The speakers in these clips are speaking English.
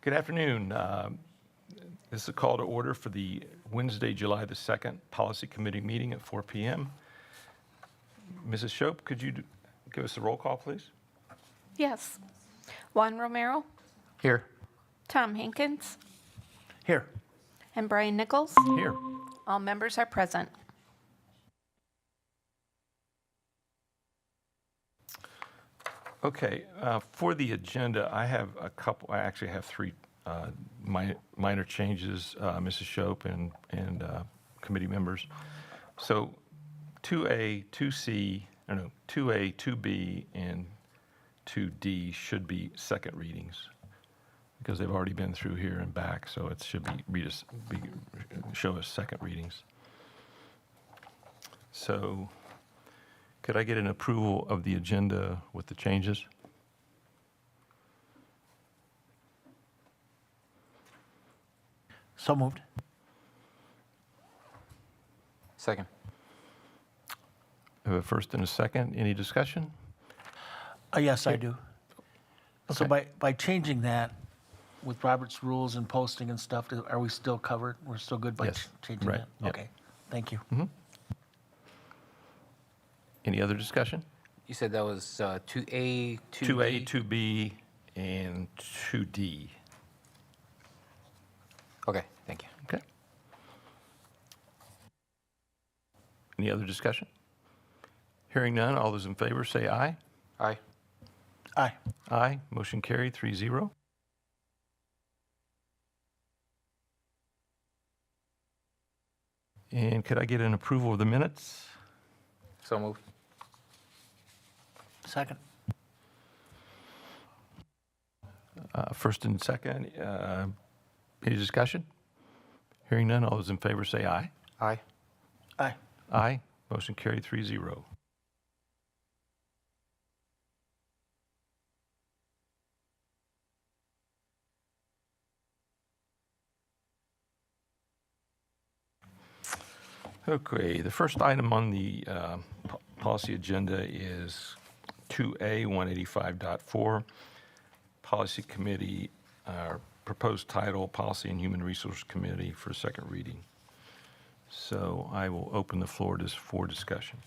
Good afternoon. This is a call to order for the Wednesday, July the 2nd Policy Committee meeting at 4 p.m. Mrs. Shope, could you give us a roll call, please? Yes. Juan Romero, Here. Tom Hankins, Here. and Brian Nichols. Here. All members are present. Okay, for the agenda, I actually have three minor changes, Mrs. Shope and committee members. So 2A, 2C, 2A, 2B, and 2D should be second readings because they've already been through here and back, so it should show us second readings. So could I get an approval of the agenda with the changes? So moved. Second. I have a first and a second. Any discussion? Yes, I do. So Okay. by changing that with Robert's rules and posting and stuff, are we still covered? We're still good by Yes, changing right, that? yep. Okay, thank you. Any other discussion? You said that was 2A, 2A, 2B, and 2D. Okay, thank you. Okay. Any other discussion? Hearing none, all those in favor say aye. Aye. Aye. Aye. Motion carried, 3-0. And could I get an approval of the minutes? So moved. Second. First and second, any discussion? Hearing none, all those in favor say aye. Aye. Aye. Aye. Motion carried 3-0. Okay, the first item on the policy agenda is 2A 185.4, Policy Committee, proposed title, Policy and Human Resource Committee for second reading. So I will open the floor for discussion.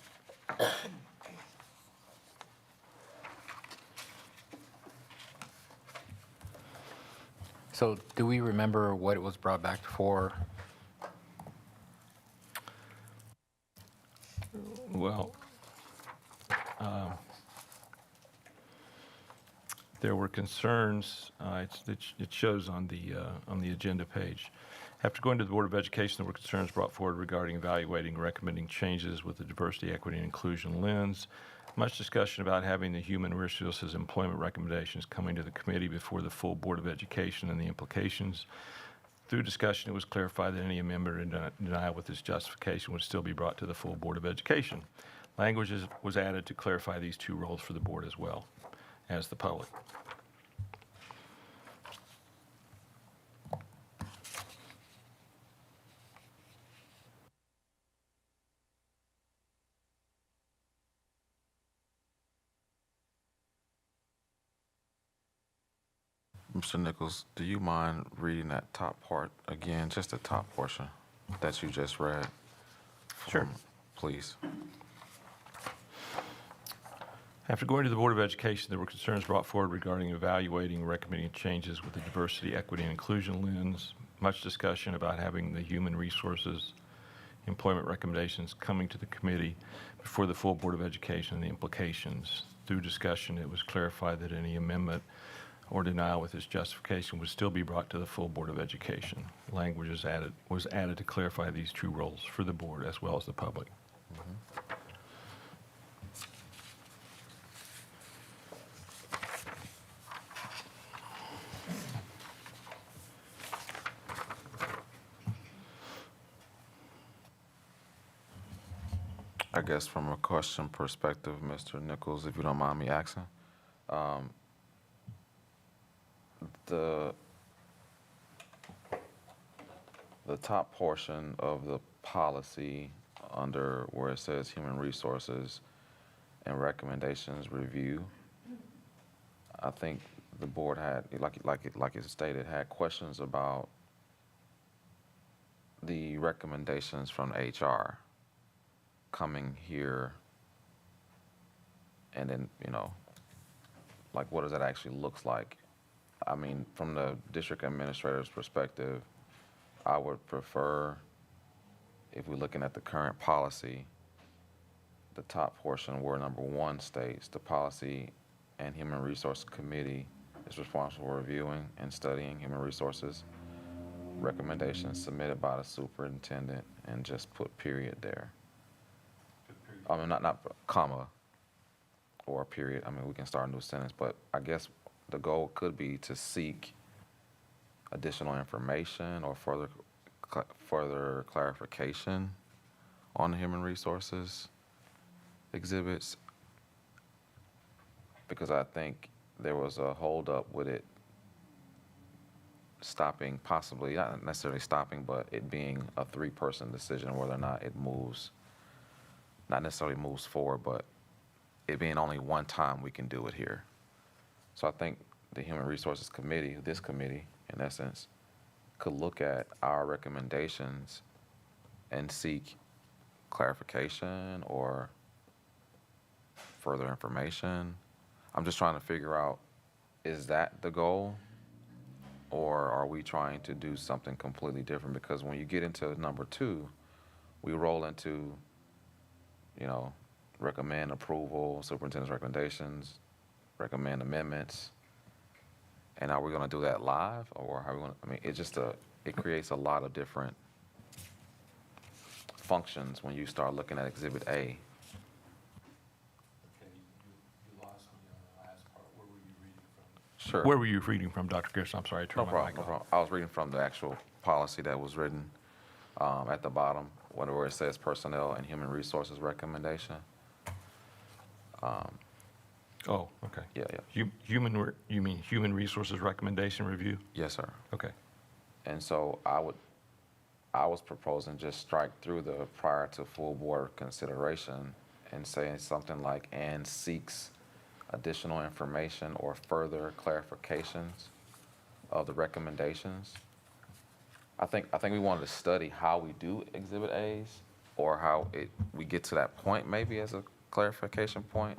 So do we remember what it was brought back for? Well, there were concerns, it shows on the agenda page. After going to the Board of Education, there were concerns brought forward regarding evaluating and recommending changes with the diversity, equity, and inclusion lens. Much discussion about having the human resources employment recommendations coming to the committee before the full Board of Education and the implications. Through discussion, it was clarified that any amendment or denial with this justification would still be brought to the full Board of Education. Language was added to clarify these two roles for the board as well as the public. Mr. Nichols, do you mind reading that top part again, just the top portion that you just read? Sure. Please. After going to the Board of Education, there were concerns brought forward regarding evaluating and recommending changes with the diversity, equity, and inclusion lens. Much discussion about having the human resources employment recommendations coming to the committee before the full Board of Education and the implications. Through discussion, it was clarified that any amendment or denial with this justification would still be brought to the full Board of Education. Language was added to clarify these two roles for the board as well as the public. I guess from a question perspective, Mr. Nichols, if you don't mind me asking, the top portion of the policy under where it says human resources and recommendations review, I think the board had, like it stated, had questions about the recommendations from HR coming here, and then, like, what does that actually looks like? I mean, from the district administrator's perspective, I would prefer, if we're looking at the current policy, the top portion where number 1 states, the Policy and Human Resource Committee is responsible for reviewing and studying human resources recommendations submitted by the superintendent, and just put period there. I mean, not comma or a period. I mean, we can start a new sentence, but I guess the goal could be to seek additional information or further clarification on the human resources exhibits, because I think there was a holdup with it stopping, possibly, not necessarily stopping, but it being a 3-person decision whether or not it moves, not necessarily moves forward, but it being only one time we can do it here. So I think the Human Resources Committee, this committee, in essence, could look at our recommendations and seek clarification or further information. I'm just trying to figure out, is that the goal? Or are we trying to do something completely different? Because when you get into number 2, we roll into, recommend approval, superintendent's recommendations, recommend amendments. And are we going to do that live, or are we going to, I mean, it creates a lot of different functions when you start looking at Exhibit A. Okay, you lost me on the last part. Where were you reading from? Sure. Where were you reading from, Dr. Garrison? I'm sorry, I No turned my problem, mic no off. problem. I was reading from the actual policy that was written at the bottom where it says personnel and human resources recommendation. Oh, okay. Yeah. You mean human resources recommendation review? Yes, sir. Okay. And so I was proposing just strike through the prior to full board consideration and saying something like, and seeks additional information or further clarifications of the recommendations. I think we wanted to study how we do Exhibit A's, or how we get to that point maybe as a clarification point.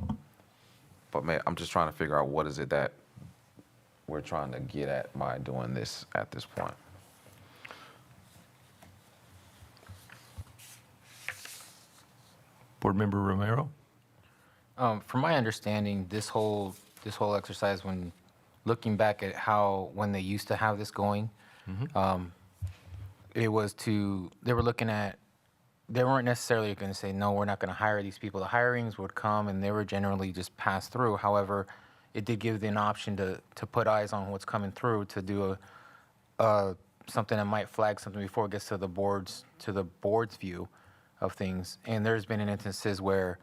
But I'm just trying to figure out what is it that we're trying to get at by doing this at this point. Board Member Romero? From my understanding, this whole exercise, when looking back at when they used to have this going, it was they weren't necessarily going to say, no, we're not going to hire these people. The hirings would come and they were generally just passed through. However, it did give them an option to put eyes on what's coming through, to do something that might flag something before it gets to the board's view of things. And there's been instances where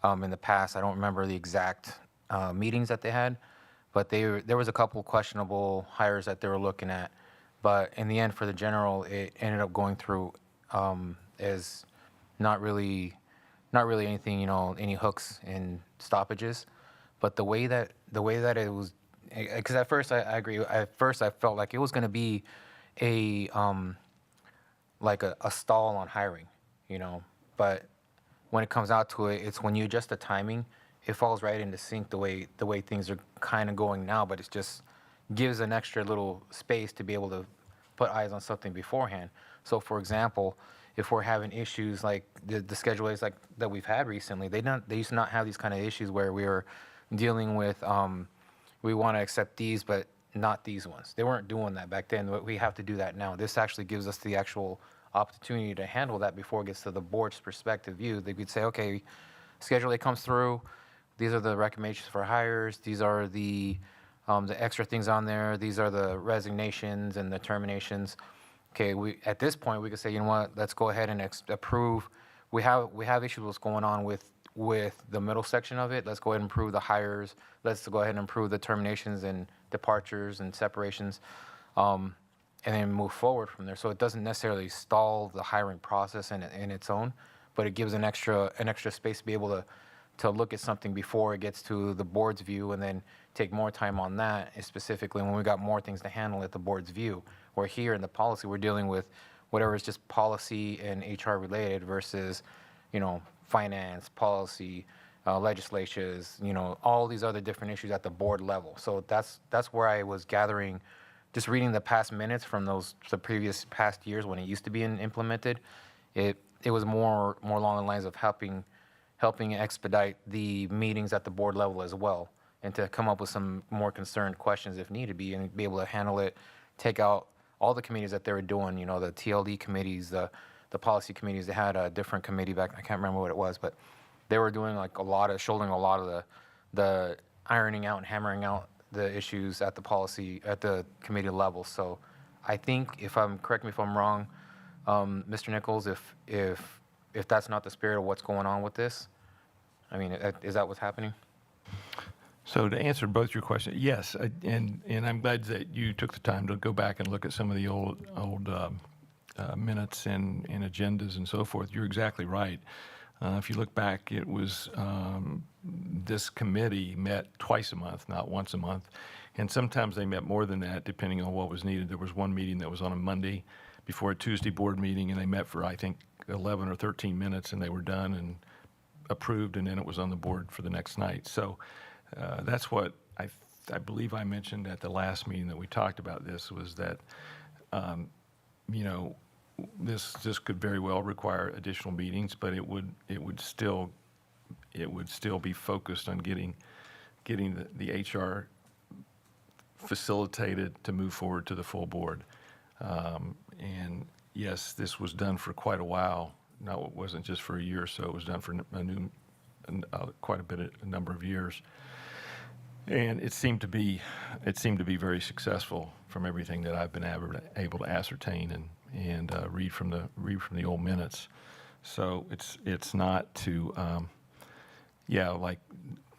in the past, I don't remember the exact meetings that they had, but there was a couple questionable hires that they were looking at. But in the end, for the general, it ended up going through as not really anything, any hooks and stoppages. But the way that it was, because at first I agree. At first I felt like it was going to be a stall on hiring, But when it comes out to it, it's when you adjust the timing, it falls right into sync the way things are kind of going now. But it just gives an extra little space to be able to put eyes on something beforehand. So, for example, if we're having issues like the schedule is like that we've had recently, they used to not have these kind of issues where we were dealing with we want to accept these but not these ones. They weren't doing that back then, but we have to do that now. This actually gives us the actual opportunity to handle that before it gets to the board's perspective view. They could say, okay, schedule A comes through, these are the recommendations for hires, these are the extra things on there, these are the resignations and the terminations. Okay, at this point we could say, you know what, let's go ahead and approve. We have issues with what's going on with the middle section of it. Let's go ahead and approve the hires. Let's go ahead and approve the terminations and departures and separations, and then move forward from there. So it doesn't necessarily stall the hiring process in its own, but it gives an extra space to be able to look at something before it gets to the board's view, and then take more time on that, specifically when we got more things to handle at the board's view. Where here in the policy, we're dealing with whatever is just policy and HR related versus, finance, policy, legislatures, all these other different issues at the board level. So that's where I was gathering, just reading the past minutes from the previous past years when it used to be implemented. It was more along the lines of helping expedite the meetings at the board level as well, and to come up with some more concerned questions if needed be, and be able to handle it, take out all the committees that they were doing, the TLD committees, the policy committees. They had a different committee back, I can't remember what it was, but they were doing shouldering a lot of the ironing out and hammering out the issues at the committee level. So I think, correct me if I'm wrong, Mr. Nichols, if that's not the spirit of what's going on with this, I mean, is that what's happening? So to answer both your questions, yes, and I'm glad that you took the time to go back and look at some of the old minutes and agendas and so forth. You're exactly right. If you look back, it was this committee met twice a month, not once a month, and sometimes they met more than that, depending on what was needed. There was one meeting that was on a Monday before a Tuesday board meeting, and they met for, I think, 11 or 13 minutes, and they were done and approved, and then it was on the board for the next night. So that's what I believe I mentioned at the last meeting that we talked about this, was that, this could very well require additional meetings, but it would still be focused on getting the HR facilitated to move forward to the full board. And yes, this was done for quite a while. No, it wasn't just for a year or so. It was done for quite a number of years. And it seemed to be very successful from everything that I've been able to ascertain and read from the old minutes. So it's not to, yeah, like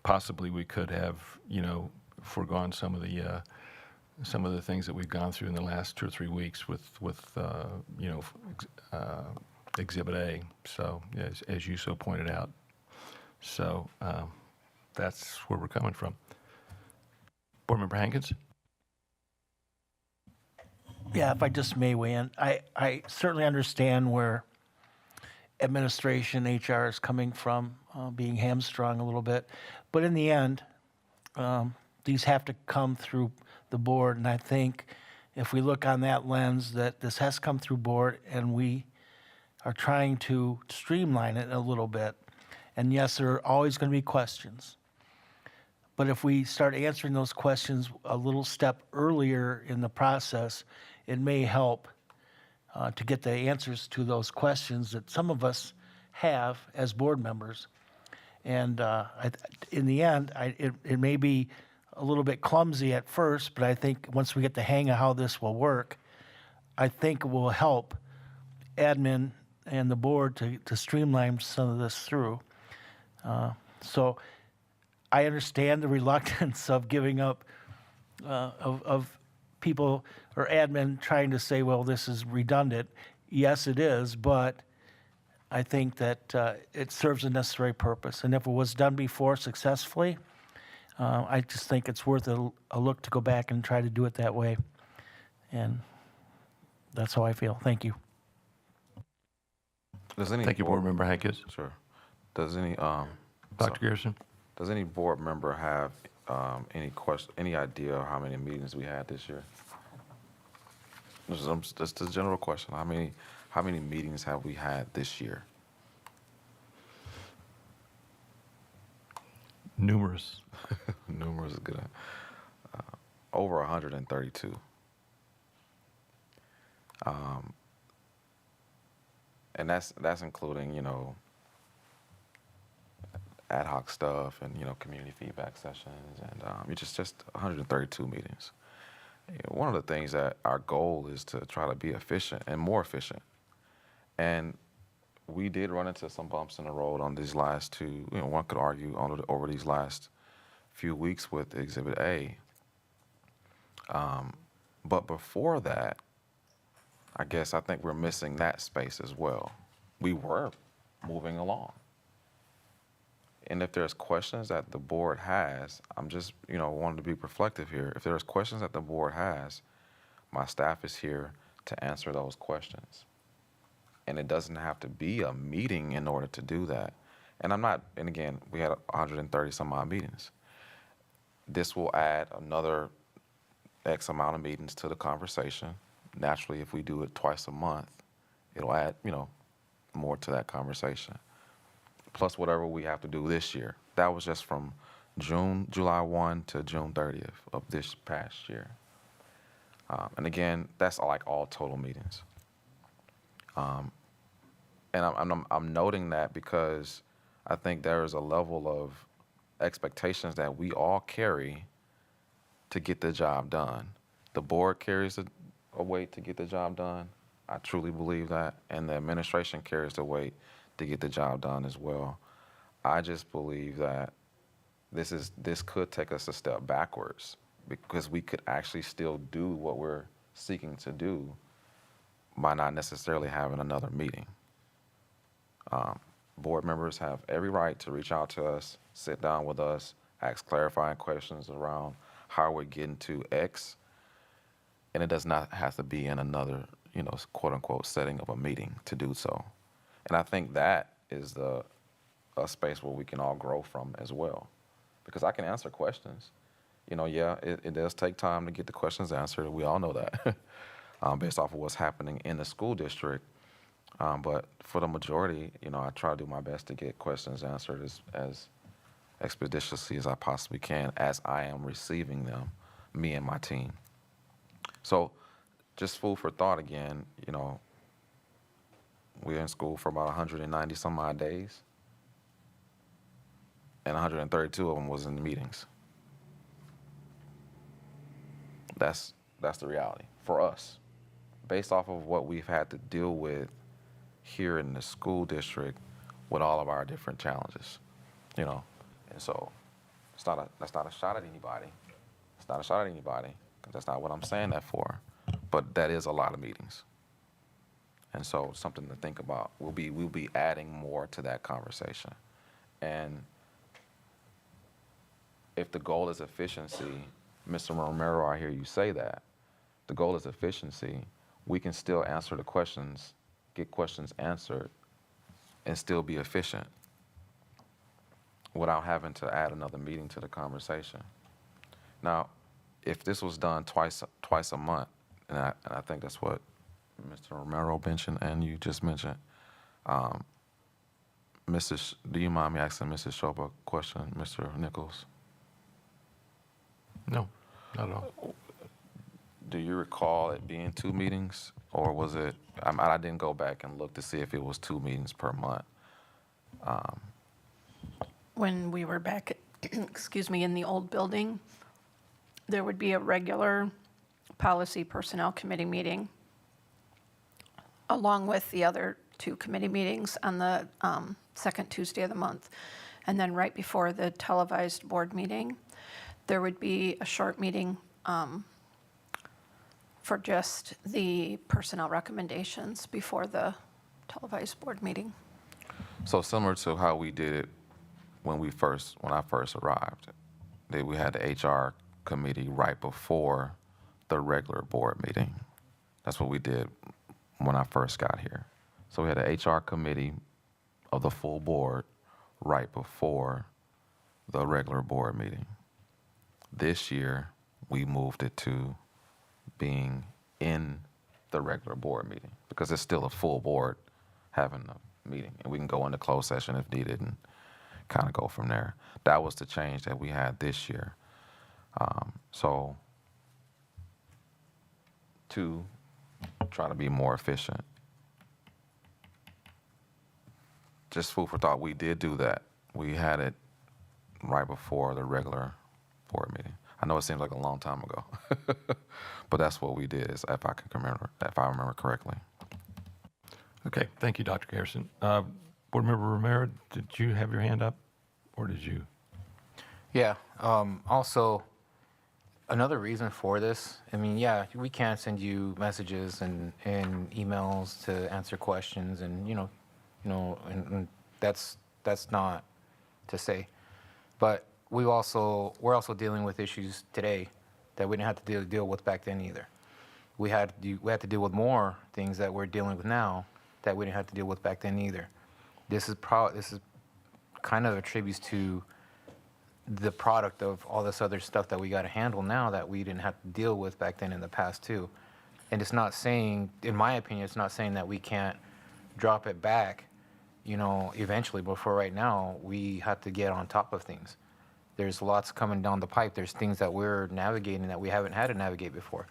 possibly we could have, foregone some of the things that we've gone through in the last 2 or 3 weeks with Exhibit A. So as you so pointed out. So that's where we're coming from. Board Member Hankins? Yeah, if I just may weigh in, I certainly understand where administration, HR is coming from, being hamstrung a little bit. But in the end, these have to come through the board. And I think if we look on that lens, that this has come through board and we are trying to streamline it a little bit. And yes, there are always going to be questions. But if we start answering those questions a little step earlier in the process, it may help to get the answers to those questions that some of us have as board members. And in the end, it may be a little bit clumsy at first, but I think once we get the hang of how this will work, I think it will help admin and the board to streamline some of this through. So I understand the reluctance of giving up, of people or admin trying to say, well, this is redundant. Yes, it is, but I think that it serves a necessary purpose. And if it was done before successfully, I just think it's worth a look to go back and try to do it that way. And that's how I feel. Thank you. Does any Thank you, Board Member Hankins. Sure. Does any Dr. Garrison? does any board member have any idea of how many meetings we had this year? Just a general question. How many meetings have we had this year? Numerous. Numerous is good. Over 132. And that's including, ad hoc stuff and, community feedback sessions and just 132 meetings. One of the things that our goal is to try to be efficient and more efficient. And we did run into some bumps in the road on these last two, one could argue over these last few weeks with Exhibit A. But before that, I think we're missing that space as well. We were moving along. And if there's questions that the board has, I'm just, wanting to be reflective here. If there's questions that the board has, my staff is here to answer those questions. And it doesn't have to be a meeting in order to do that. And again, we had 130 some odd meetings. This will add another X amount of meetings to the conversation. Naturally, if we do it twice a month, it'll add, more to that conversation. Plus whatever we have to do this year. That was just from July 1 to June 30th of this past year. And again, that's like all total meetings. And I'm noting that because I think there is a level of expectations that we all carry to get the job done. The board carries a weight to get the job done. I truly believe that. And the administration carries the weight to get the job done as well. I just believe that this could take us a step backwards because we could actually still do what we're seeking to do by not necessarily having another meeting. Board members have every right to reach out to us, sit down with us, ask clarifying questions around how we're getting to X, and it does not have to be in another, quote unquote, setting of a meeting to do so. And I think that is a space where we can all grow from as well, because I can answer questions. It does take time to get the questions answered. We all know that based off of what's happening in the school district. But for the majority, I try to do my best to get questions answered as expeditiously as I possibly can as I am receiving them, me and my team. So just food for thought again, we're in school for about 190 some odd days, and 132 of them was in the meetings. That's the reality for us, based off of what we've had to deal with here in the school district with all of our different challenges, you know. And so that's not a shot at anybody. It's not a shot at anybody, 'cause that's not what I'm saying that for. But that is a lot of meetings. And so something to think about. We'll be adding more to that conversation. And if the goal is efficiency, Mr. Romero, I hear you say that. The goal is efficiency. We can still answer the questions, get questions answered, and still be efficient without having to add another meeting to the conversation. Now, if this was done twice a month, and I think that's what Mr. Romero mentioned and you just mentioned, do you mind me asking Mrs. Shope a question, Mr. Nichols? No, not at all. Do you recall it being 2 meetings, or was it? I didn't go back and look to see if it was 2 meetings per month. When we were back, excuse me, in the old building, there would be a regular policy personnel committee meeting along with the other 2 committee meetings on the second Tuesday of the month. And then right before the televised board meeting, there would be a short meeting for just the personnel recommendations before the televised board meeting. So similar to how we did it when I first arrived, that we had the HR committee right before the regular board meeting. That's what we did when I first got here. So we had an HR committee of the full board right before the regular board meeting. This year, we moved it to being in the regular board meeting because it's still a full board having a meeting, and we can go into closed session if needed and kind of go from there. That was the change that we had this year. So to try to be more efficient. Just food for thought, we did do that. We had it right before the regular board meeting. I know it seems like a long time ago, but that's what we did, if I remember correctly. Okay, thank you, Dr. Garrison. Board Member Romero, did you have your hand up, or did you? Yeah. Also, another reason for this, I mean, yeah, we can send you messages and emails to answer questions, and and that's not to say, but we're also dealing with issues today that we didn't have to deal with back then either. We had to deal with more things that we're dealing with now that we didn't have to deal with back then either. This is kind of attributes to the product of all this other stuff that we got to handle now that we didn't have to deal with back then in the past too. And it's not saying, in my opinion, it's not saying that we can't drop it back, eventually, but for right now, we have to get on top of things. There's lots coming down the pipe. There's things that we're navigating that we haven't had to navigate before.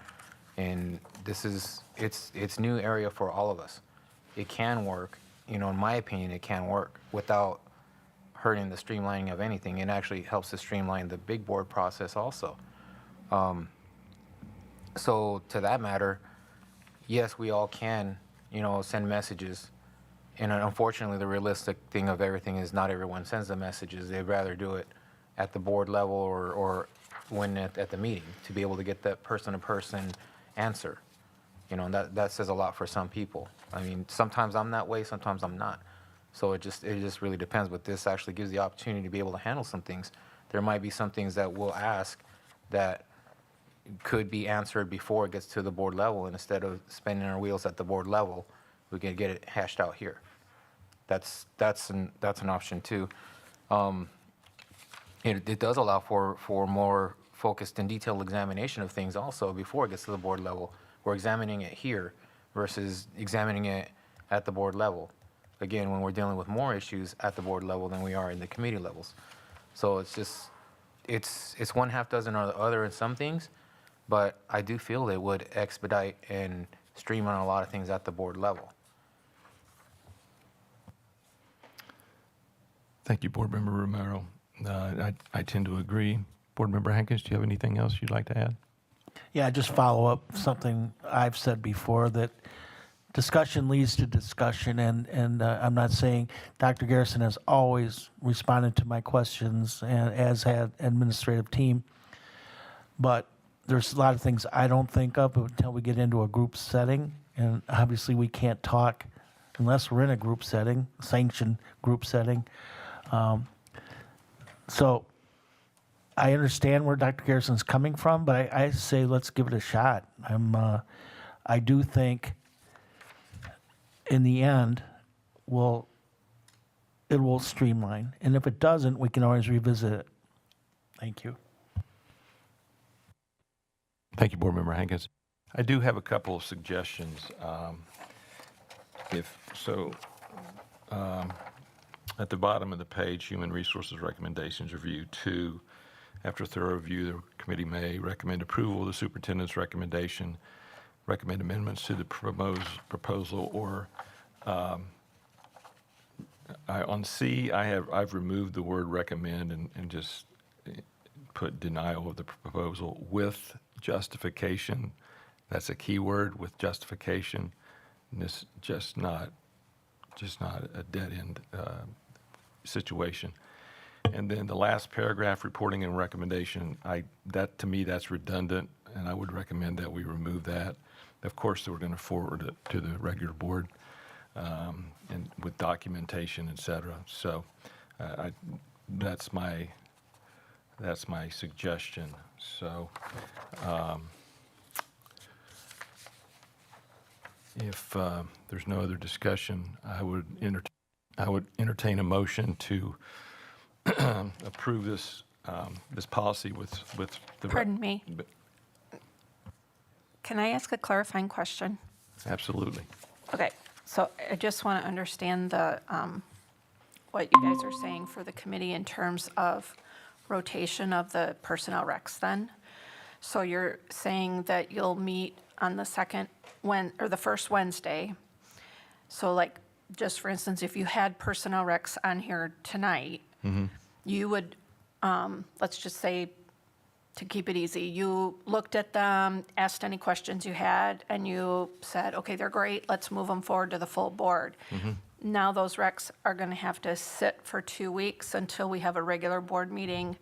And it's new area for all of us. It can work, in my opinion, it can work without hurting the streamlining of anything. It actually helps to streamline the big board process also. So to that matter, yes, we all can, send messages. And unfortunately, the realistic thing of everything is not everyone sends the messages. They'd rather do it at the board level or when at the meeting to be able to get that person-to-person answer. And that says a lot for some people. I mean, sometimes I'm that way, sometimes I'm not. So it just really depends, but this actually gives the opportunity to be able to handle some things. There might be some things that we'll ask that could be answered before it gets to the board level, and instead of spinning our wheels at the board level, we can get it hashed out here. That's an option too. It does allow for more focused and detailed examination of things also before it gets to the board level. We're examining it here versus examining it at the board level. Again, when we're dealing with more issues at the board level than we are in the committee levels. So it's one half dozen or the other in some things, but I do feel it would expedite and streamline a lot of things at the board level. Thank you, Board Member Romero. I tend to agree. Board Member Hankins, do you have anything else you'd like to add? Yeah, just follow up something I've said before, that discussion leads to discussion, and I'm not saying Dr. Garrison has always responded to my questions, and as had administrative team, but there's a lot of things I don't think of until we get into a group setting, and obviously we can't talk unless we're in a group setting, sanctioned group setting. So I understand where Dr. Garrison's coming from, but I say let's give it a shot. I do think in the end, it will streamline. And if it doesn't, we can always revisit it. Thank you. Thank you, Board Member Hankins. I do have a couple of suggestions. At the bottom of the page, Human Resources Recommendations Review 2, after thorough review, the committee may recommend approval of the superintendent's recommendation, recommend amendments to the proposal, or on C, I've removed the word recommend and just put denial of the proposal with justification. That's a key word, with justification. And this just not a dead end situation. And then the last paragraph, reporting and recommendation, that to me that's redundant, and I would recommend that we remove that. Of course, we're going to forward it to the regular board and with documentation, et cetera. So that's my suggestion. So if there's no other discussion, I would entertain a motion to approve this policy with the. Pardon me. Can I ask a clarifying question? Absolutely. Okay, so I just want to understand what you guys are saying for the committee in terms of rotation of the personnel recs then. So you're saying that you'll meet on the the first Wednesday. So like, just for instance, if you had personnel recs on here tonight, you would, let's just say, to keep it easy, you looked at them, asked any questions you had, and you said, okay, they're great, let's move them forward to the full board. Now those recs are going to have to sit for 2 weeks until we have a regular board meeting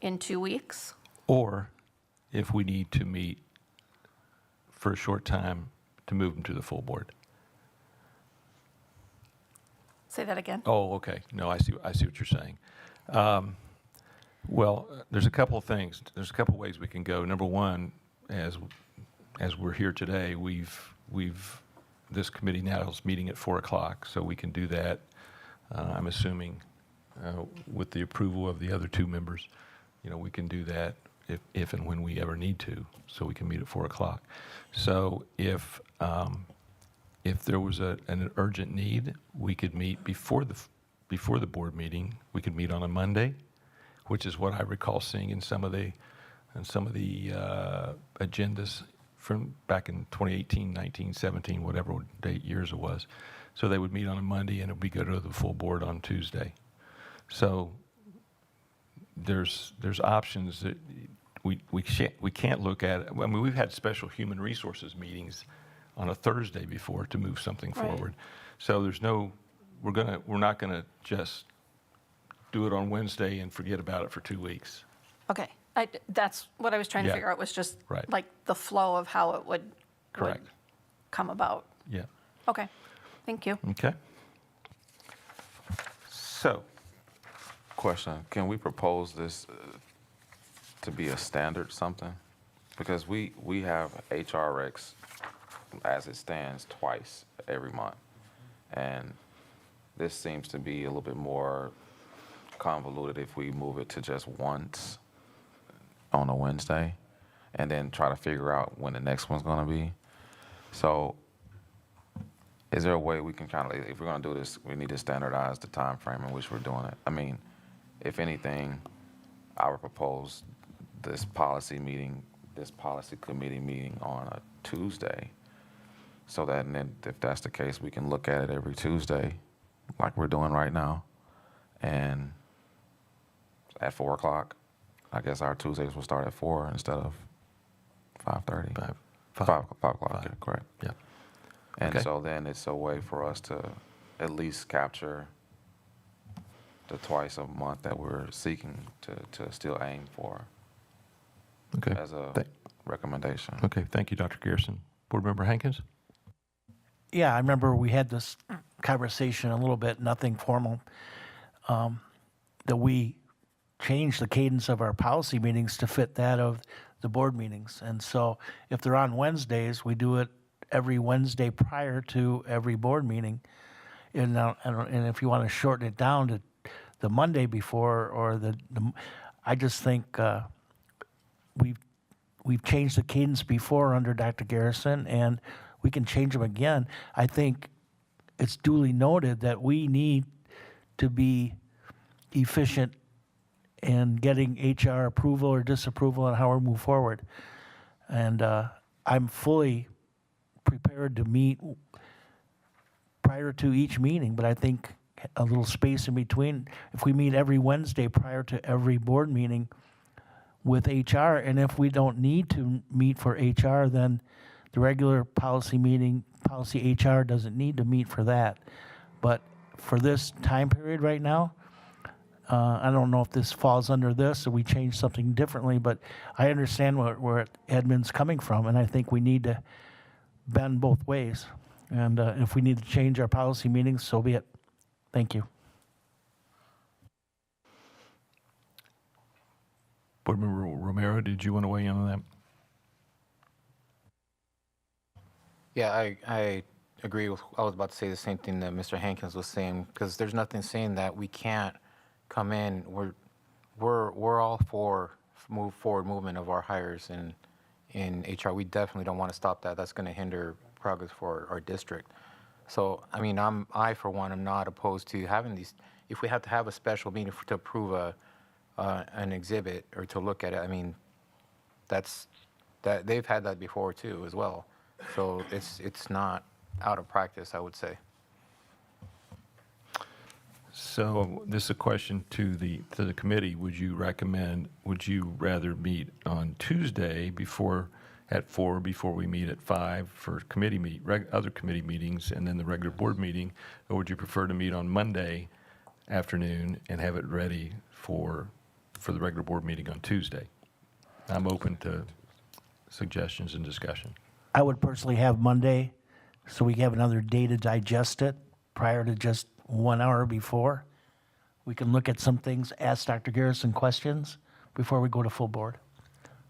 in 2 weeks? Or if we need to meet for a short time to move them to the full board. Say that again. Oh, okay. No, I see what you're saying. Well, there's a couple of things. There's a couple of ways we can go. Number one, as we're here today, this committee now is meeting at 4:00, so we can do that. I'm assuming with the approval of the other two members, we can do that if and when we ever need to, so we can meet at 4:00. So if there was an urgent need, we could meet before the board meeting. We could meet on a Monday, which is what I recall seeing in some of the agendas from back in 2018, 19, 17, whatever date years it was. So they would meet on a Monday, and it would be go to the full board on Tuesday. So there's options that we can't look at. I mean, we've had special human resources meetings on a Thursday before to move something Right. forward. So we're not gonna just do it on Wednesday and forget about it for 2 weeks. Okay, that's what I was trying to Yeah. figure out, was just Right. like the flow of how it would Correct. come about. Yeah. Okay, thank you. Okay. So, Question, can we propose this to be a standard something? Because we have HR recs as it stands twice every month. And this seems to be a little bit more convoluted if we move it to just once on a Wednesday and then try to figure out when the next one's gonna be. So is there a way we can kind of, if we're gonna do this, we need to standardize the time frame in which we're doing it? I mean, if anything, I would propose this policy committee meeting on a Tuesday, so that, and then if that's the case, we can look at it every Tuesday, like we're doing right now, and at 4:00. I guess our Tuesdays will start at 4 instead of 5:30. 5 o'clock. Yeah, correct. yeah. And Okay. so then it's a way for us to at least capture the twice a month that we're seeking to still aim for Okay. as a Thank- recommendation. Okay, thank you, Dr. Garrison. Board Member Hankins? Yeah, I remember we had this conversation a little bit, nothing formal, that we changed the cadence of our policy meetings to fit that of the board meetings. And so if they're on Wednesdays, we do it every Wednesday prior to every board meeting. And if you want to shorten it down to the Monday before or I just think we've changed the cadence before under Dr. Garrison, and we can change them again. I think it's duly noted that we need to be efficient in getting HR approval or disapproval on how we move forward. And I'm fully prepared to meet prior to each meeting, but I think a little space in between, if we meet every Wednesday prior to every board meeting with HR, and if we don't need to meet for HR, then the regular policy meeting, policy HR doesn't need to meet for that. But for this time period right now, I don't know if this falls under this or we change something differently, but I understand where Edmund's coming from, and I think we need to bend both ways. And if we need to change our policy meetings, so be it. Thank you. Board Member Romero, did you want to weigh in on that? Yeah, I agree with, I was about to say the same thing that Mr. Hankins was saying, because there's nothing saying that we can't come in. We're all for move forward movement of our hires in HR. We definitely don't want to stop that. That's going to hinder progress for our district. So, I mean, I for one, am not opposed to having these, if we have to have a special meeting to approve an exhibit or to look at it, I mean, that they've had that before too as well. So it's not out of practice, I would say. So this is a question to the committee. Would you rather meet on Tuesday at 4 before we meet at 5 for other committee meetings and then the regular board meeting? Or would you prefer to meet on Monday afternoon and have it ready for the regular board meeting on Tuesday? I'm open to suggestions and discussion. I would personally have Monday, so we have another day to digest it prior to just 1 hour before. We can look at some things, ask Dr. Garrison questions before we go to full board.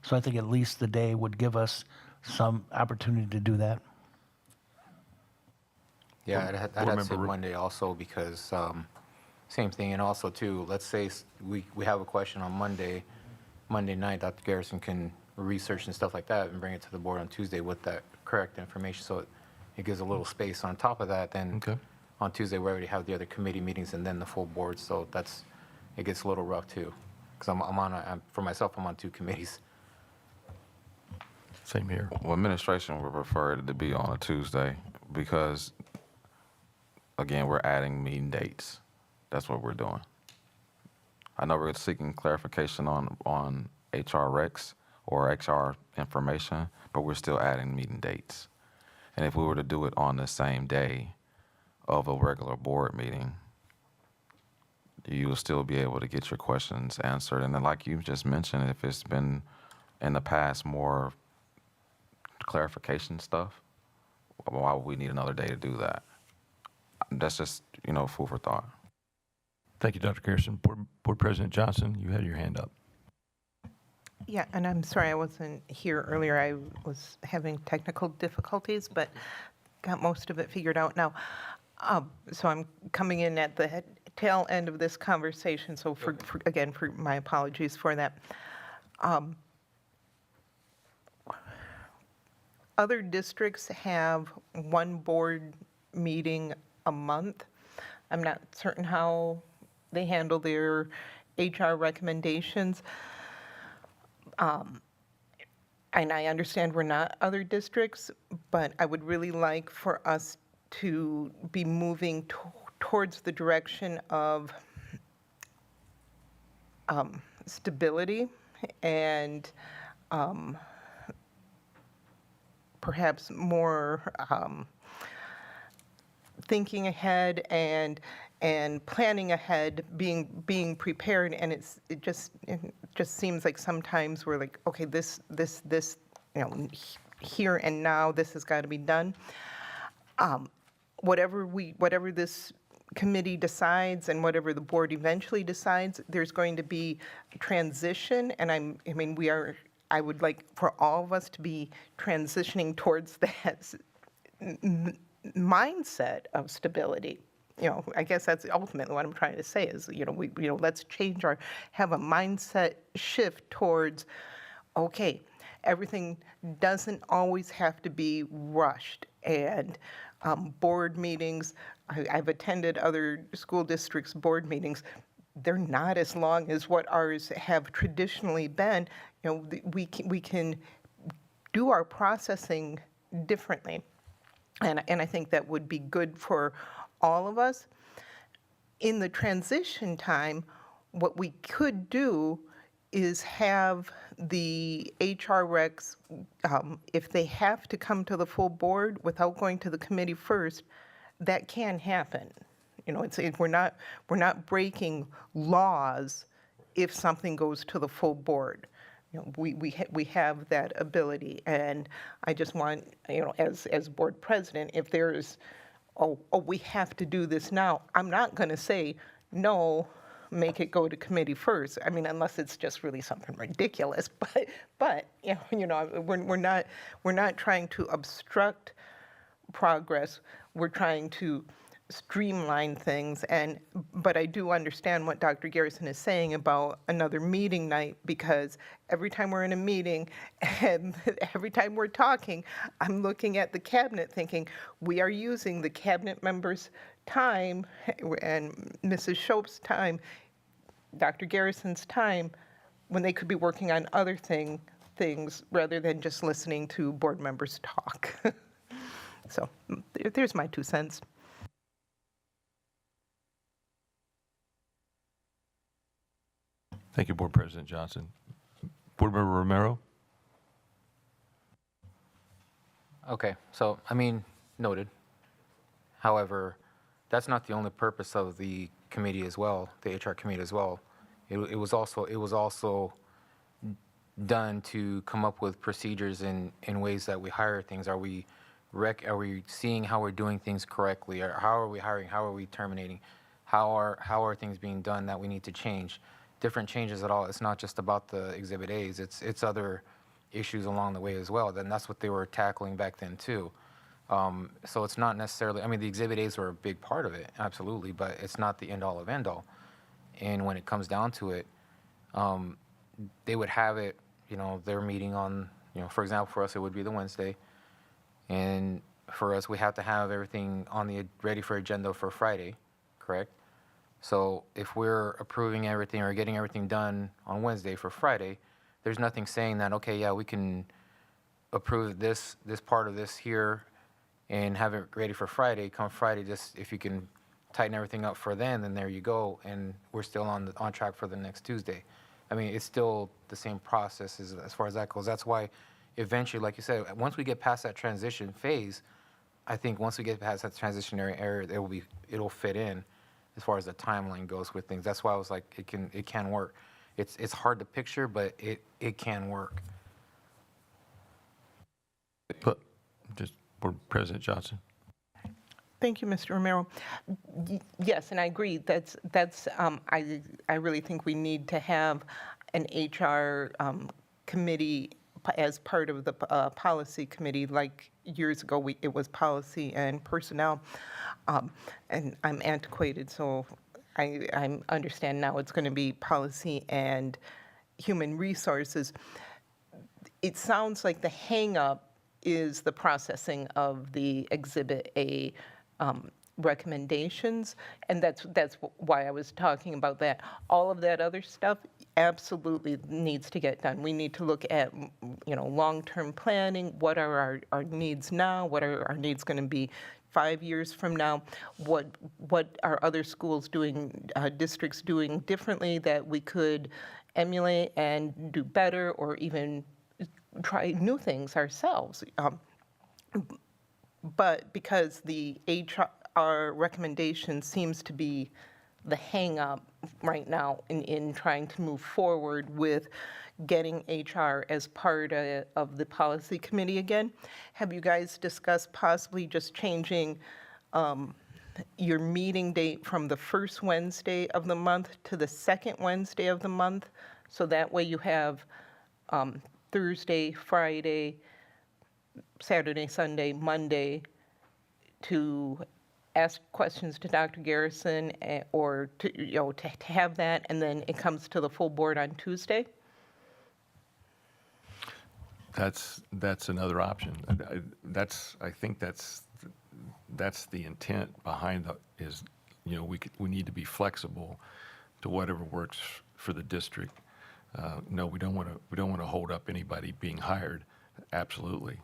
So I think at least the day would give us some opportunity to do that. Yeah, I'd have to say Member- Monday also because same thing. And also too, let's say we have a question on Monday night, Dr. Garrison can research and stuff like that and bring it to the board on Tuesday with that correct information. So it gives a little space on top of that. Then Okay. on Tuesday, we already have the other committee meetings and then the full board. So it gets a little rough too. Because for myself, I'm on 2 committees. Same here. Well, administration would prefer it to be on a Tuesday because, again, we're adding meeting dates. That's what we're doing. I know we're seeking clarification on HR recs or HR information, but we're still adding meeting dates. And if we were to do it on the same day of a regular board meeting, you will still be able to get your questions answered. And then like you just mentioned, if it's been in the past more clarification stuff, why would we need another day to do that? That's just, food for thought. Thank you, Dr. Garrison. Board President Johnson, you had your hand up. Yeah, and I'm sorry I wasn't here earlier. I was having technical difficulties, but got most of it figured out now. So I'm coming in at the tail end of this conversation, so again, for my apologies for that. Other districts have one board meeting a month. I'm not certain how they handle their HR recommendations. And I understand we're not other districts, but I would really like for us to be moving towards the direction of stability and perhaps more thinking ahead and planning ahead, being prepared, and it just seems like sometimes we're like, okay, this, here and now, this has got to be done. Whatever this committee decides and whatever the board eventually decides, there's going to be transition, and I would like for all of us to be transitioning towards that mindset of stability. I guess that's ultimately what I'm trying to say is, let's have a mindset shift towards, okay, everything doesn't always have to be rushed. And board meetings, I've attended other school districts' board meetings. They're not as long as what ours have traditionally been. We can do our processing differently. And I think that would be good for all of us. In the transition time, what we could do is have the HR recs, if they have to come to the full board without going to the committee first, that can happen. We're not breaking laws if something goes to the full board. We have that ability, and I just want, as board president, if there's, we have to do this now, I'm not going to say, no, make it go to committee first. Unless it's just really something ridiculous, but we're not trying to obstruct progress. We're trying to streamline things, but I do understand what Dr. Garrison is saying about another meeting night, because every time we're in a meeting and every time we're talking, I'm looking at the cabinet thinking, we are using the cabinet members' time and Mrs. Shope's time, Dr. Garrison's time, when they could be working on other things rather than just listening to board members talk. So there's my 2 cents. Thank you, Board President Johnson. Board Member Romero? Okay, so, noted. However, that's not the only purpose of the committee as well, the HR committee as well. It was also done to come up with procedures in ways that we hire things. Are we seeing how we're doing things correctly? Or how are we hiring? How are we terminating? How are things being done that we need to change? Different changes at all. It's not just about the Exhibit A's. It's other issues along the way as well. Then that's what they were tackling back then too. So it's not necessarily. The Exhibit A's were a big part of it, absolutely, but it's not the end all of end all. And when it comes down to it, they would have it. Their meeting on. For example, for us it would be the Wednesday, and for us we have to have everything ready for agenda for Friday, correct? So if we're approving everything or getting everything done on Wednesday for Friday, there's nothing saying that, okay, yeah, we can approve this part of this here and have it ready for Friday. Come Friday, just if you can tighten everything up for then there you go, and we're still on track for the next Tuesday. It's still the same process as far as that goes. That's why eventually, like you said, once we get past that transition phase, I think once we get past that transitionary area, it'll fit in as far as the timeline goes with things. That's why I was like, it can work. It's hard to picture, but it can work. But just Board President Johnson. Thank you, Mr. Romero. Yes, and I agree. I really think we need to have an HR committee as part of the policy committee. Like years ago, it was policy and personnel. And I'm antiquated, so I understand now it's going to be policy and human resources. It sounds like the hang-up is the processing of the Exhibit A recommendations, and that's why I was talking about that. All of that other stuff absolutely needs to get done. We need to look at, long-term planning. What are our needs now? What are our needs going to be 5 years from now? What are other schools doing, districts doing differently that we could emulate and do better, or even try new things ourselves? But because the HR recommendation seems to be the hang-up right now in trying to move forward with getting HR as part of the policy committee again. Have you guys discussed possibly just changing your meeting date from the first Wednesday of the month to the second Wednesday of the month? So that way you have Thursday, Friday, Saturday, Sunday, Monday to ask questions to Dr. Garrison or to have that, and then it comes to the full board on Tuesday? That's another option. I think that's the intent behind is, we need to be flexible to whatever works for the district. No, we don't want to hold up anybody being hired. Absolutely.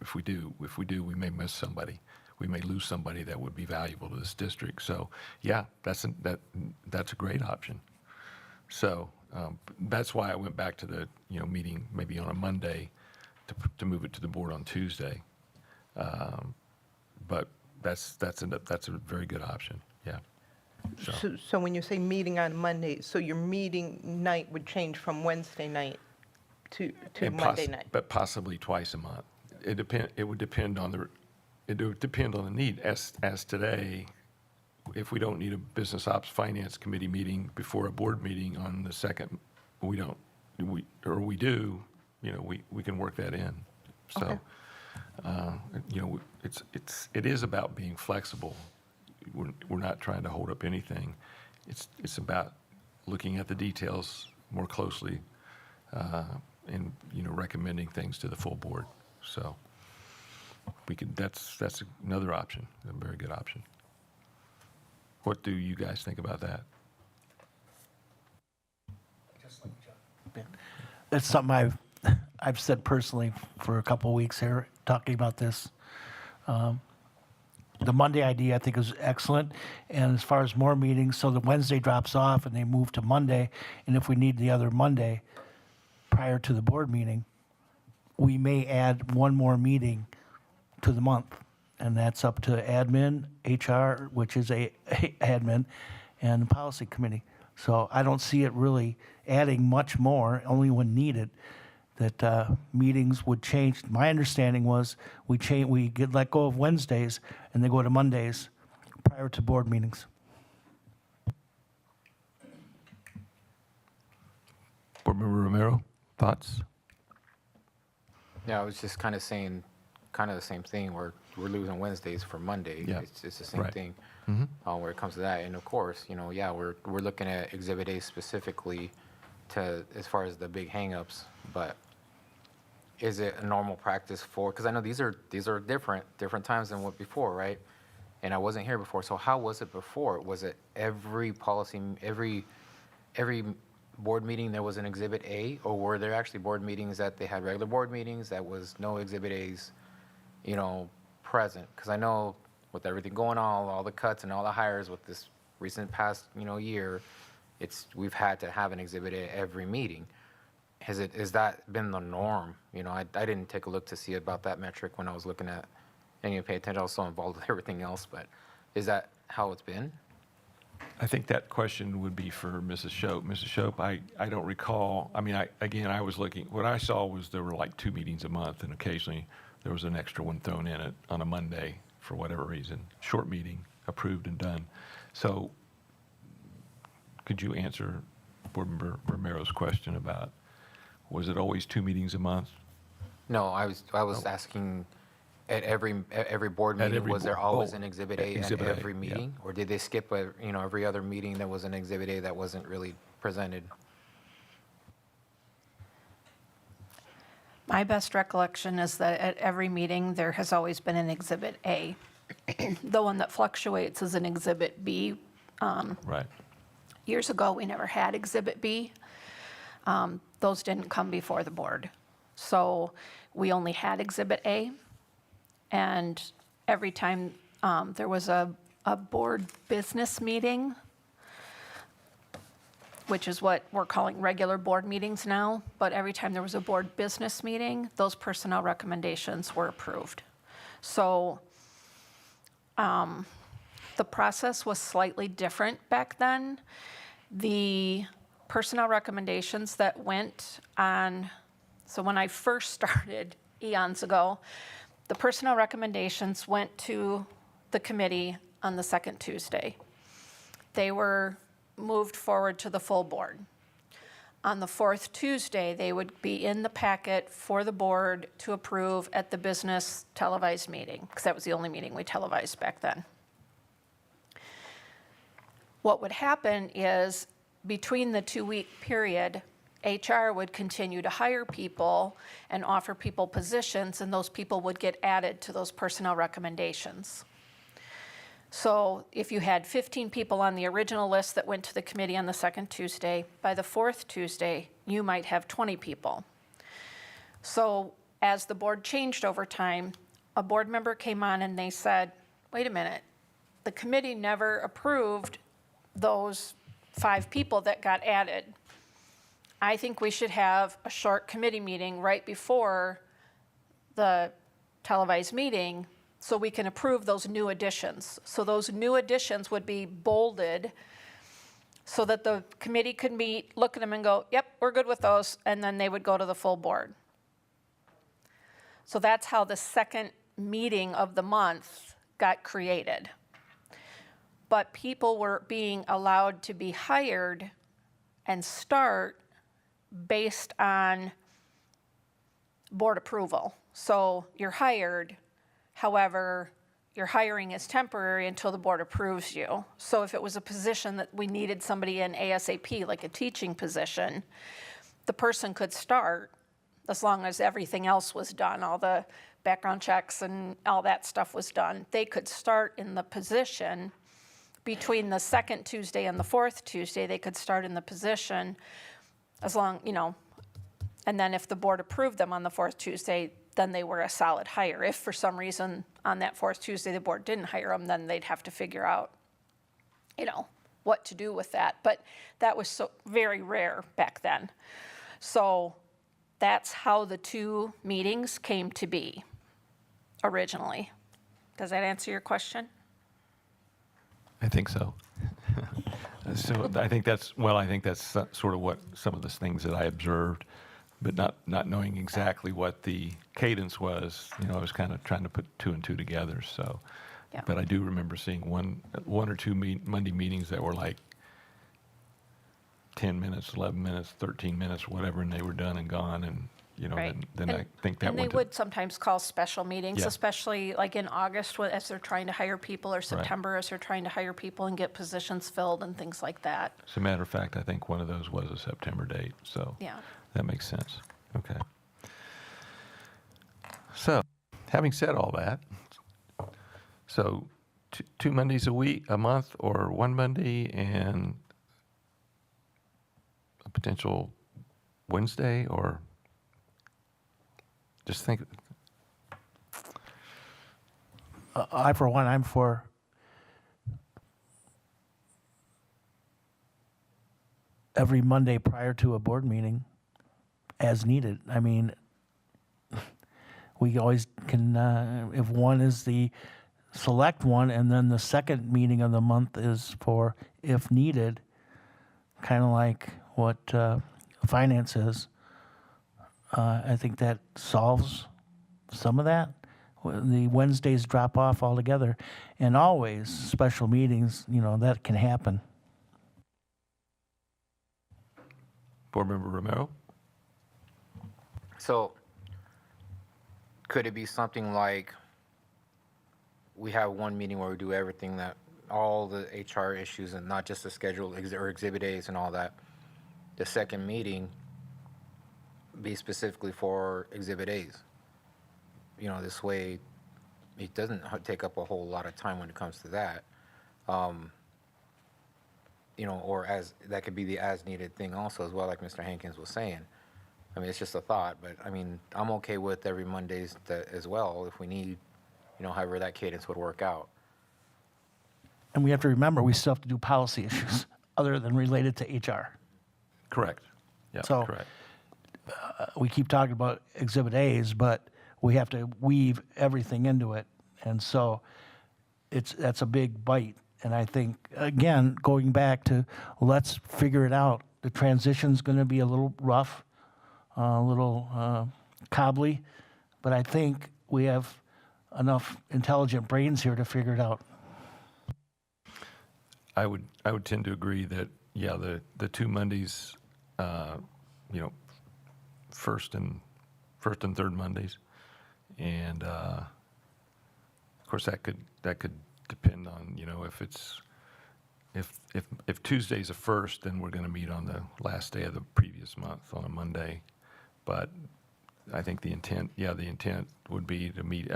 If we do, we may miss somebody. We may lose somebody that would be valuable to this district. So, yeah, that's a great option. So that's why I went back to the meeting maybe on a Monday to move it to the board on Tuesday. But that's a very good option. Yeah. So when you say meeting on Monday, so your meeting night would change from Wednesday night to And Monday night? But possibly twice a month. It would depend on the need. As today, if we don't need a business ops finance committee meeting before a board meeting on the second, we do, we can work that in. So, it is about being flexible. We're not trying to hold up anything. It's about looking at the details more closely, and recommending things to the full board. So that's another option, a very good option. What do you guys think about that? It's something I've said personally for a couple of weeks here, talking about this. The Monday idea, I think, is excellent. And as far as more meetings, so the Wednesday drops off and they move to Monday. And if we need the other Monday prior to the board meeting, we may add one more meeting to the month. And that's up to admin, HR, which is admin, and the policy committee. So I don't see it really adding much more, only when needed, that meetings would change. My understanding was we get let go of Wednesdays and they go to Mondays prior to board meetings. Board Member Romero, thoughts? Yeah, I was just kind of saying, kind of the same thing. We're losing Wednesdays for Monday. Yeah. It's the same Right. thing where it comes to that. And of course, we're looking at Exhibit A specifically to as far as the big hangups. But is it a normal practice for? Because I know these are different times than what before, right? And I wasn't here before. So how was it before? Was it every policy, every board meeting there was an Exhibit A, or were there actually board meetings that they had regular board meetings that was no Exhibit A's, present? Because I know with everything going on, all the cuts and all the hires with this recent past, year, we've had to have an Exhibit A every meeting. Has that been the norm? I didn't take a look to see about that metric when I was looking at, and you pay attention. I was so involved with everything else, but is that how it's been? I think that question would be for Mrs. Shope. Mrs. Shope, I don't recall. I mean, I was looking. What I saw was there were like 2 meetings a month, and occasionally there was an extra one thrown in it on a Monday for whatever reason. Short meeting, approved and done. So, could you answer Board Member Romero's question about, was it always 2 meetings a month? No, I was asking. At every board meeting, every was there board- always oh, an Exhibit A Exhibit at A, every yeah. meeting? Or did they skip every other meeting there was an Exhibit A that wasn't really presented? My best recollection is that at every meeting, there has always been an Exhibit A. The one that fluctuates is an Exhibit B. Right. Years ago, we never had Exhibit B. Those didn't come before the board. So we only had Exhibit A. And every time there was a board business meeting, which is what we're calling regular board meetings now, but every time there was a board business meeting, those personnel recommendations were approved. So the process was slightly different back then. The personnel recommendations that went on, so when I first started eons ago, the personnel recommendations went to the committee on the second Tuesday. They were moved forward to the full board. On the fourth Tuesday, they would be in the packet for the board to approve at the business televised meeting, because that was the only meeting we televised back then. What would happen is, between the 2-week period, HR would continue to hire people and offer people positions, and those people would get added to those personnel recommendations. So if you had 15 people on the original list that went to the committee on the second Tuesday, by the fourth Tuesday, you might have 20 people. So as the board changed over time, a board member came on and they said, wait a minute, the committee never approved those 5 people that got added. I think we should have a short committee meeting right before the televised meeting so we can approve those new additions. So those new additions would be bolded so that the committee could meet, look at them and go, yep, we're good with those, and then they would go to the full board. So that's how the second meeting of the month got created. But people were being allowed to be hired and start based on board approval. So you're hired, however, your hiring is temporary until the board approves you. So if it was a position that we needed somebody in ASAP, like a teaching position, the person could start as long as everything else was done, all the background checks and all that stuff was done. They could start in the position between the second Tuesday and the fourth Tuesday. They could start in the position as long, and then if the board approved them on the fourth Tuesday, then they were a solid hire. If for some reason on that fourth Tuesday the board didn't hire them, then they'd have to figure out, what to do with that. But that was so very rare back then. So that's how the 2 meetings came to be originally. Does that answer your question? I think so. So I think that's sort of what some of the things that I observed, but not knowing exactly what the cadence was. I was kind of trying to put 2 and 2 together. So, Yeah. But I do remember seeing one or two Monday meetings that were like 10 minutes, 11 minutes, 13 minutes, whatever, and they were done and gone. And Right. then I think that And they went to, would sometimes call special meetings, Yeah. especially like in August as they're trying to hire people, or September as they're trying to hire people and get positions filled and things like that. as a matter of fact, I think one of those was a September date. So Yeah. that makes sense. Okay. So, having said all that, so 2 Mondays a month, or 1 Monday and a potential Wednesday, or just think. I, for one, I'm for every Monday prior to a board meeting as needed. I mean, we always can, if one is the select one, and then the second meeting of the month is for if needed, kind of like what finance is. I think that solves some of that. The Wednesdays drop off altogether, and always special meetings, that can happen. Board Member Romero? So could it be something like we have one meeting where we do everything, that all the HR issues and not just the schedule or exhibit A's and all that? The second meeting be specifically for exhibit A's. This way it doesn't take up a whole lot of time when it comes to that. Or as that could be the as needed thing also as well, like Mr. Hankins was saying. I mean, it's just a thought, but I mean, I'm okay with every Mondays as well if we need, however that cadence would work out. And we have to remember, we still have to do policy issues other than related to HR. Correct. Yeah, So- correct. We keep talking about exhibit A's, but we have to weave everything into it. And so that's a big bite. And I think, again, going back to, let's figure it out. The transition's going to be a little rough, a little cobbly, but I think we have enough intelligent brains here to figure it out. I would tend to agree that, yeah, the 2 Mondays, you know, first and third Mondays, and of course that could depend on, you know, if it's if Tuesday's a first, then we're going to meet on the last day of the previous month on a Monday, but I think the intent would be to meet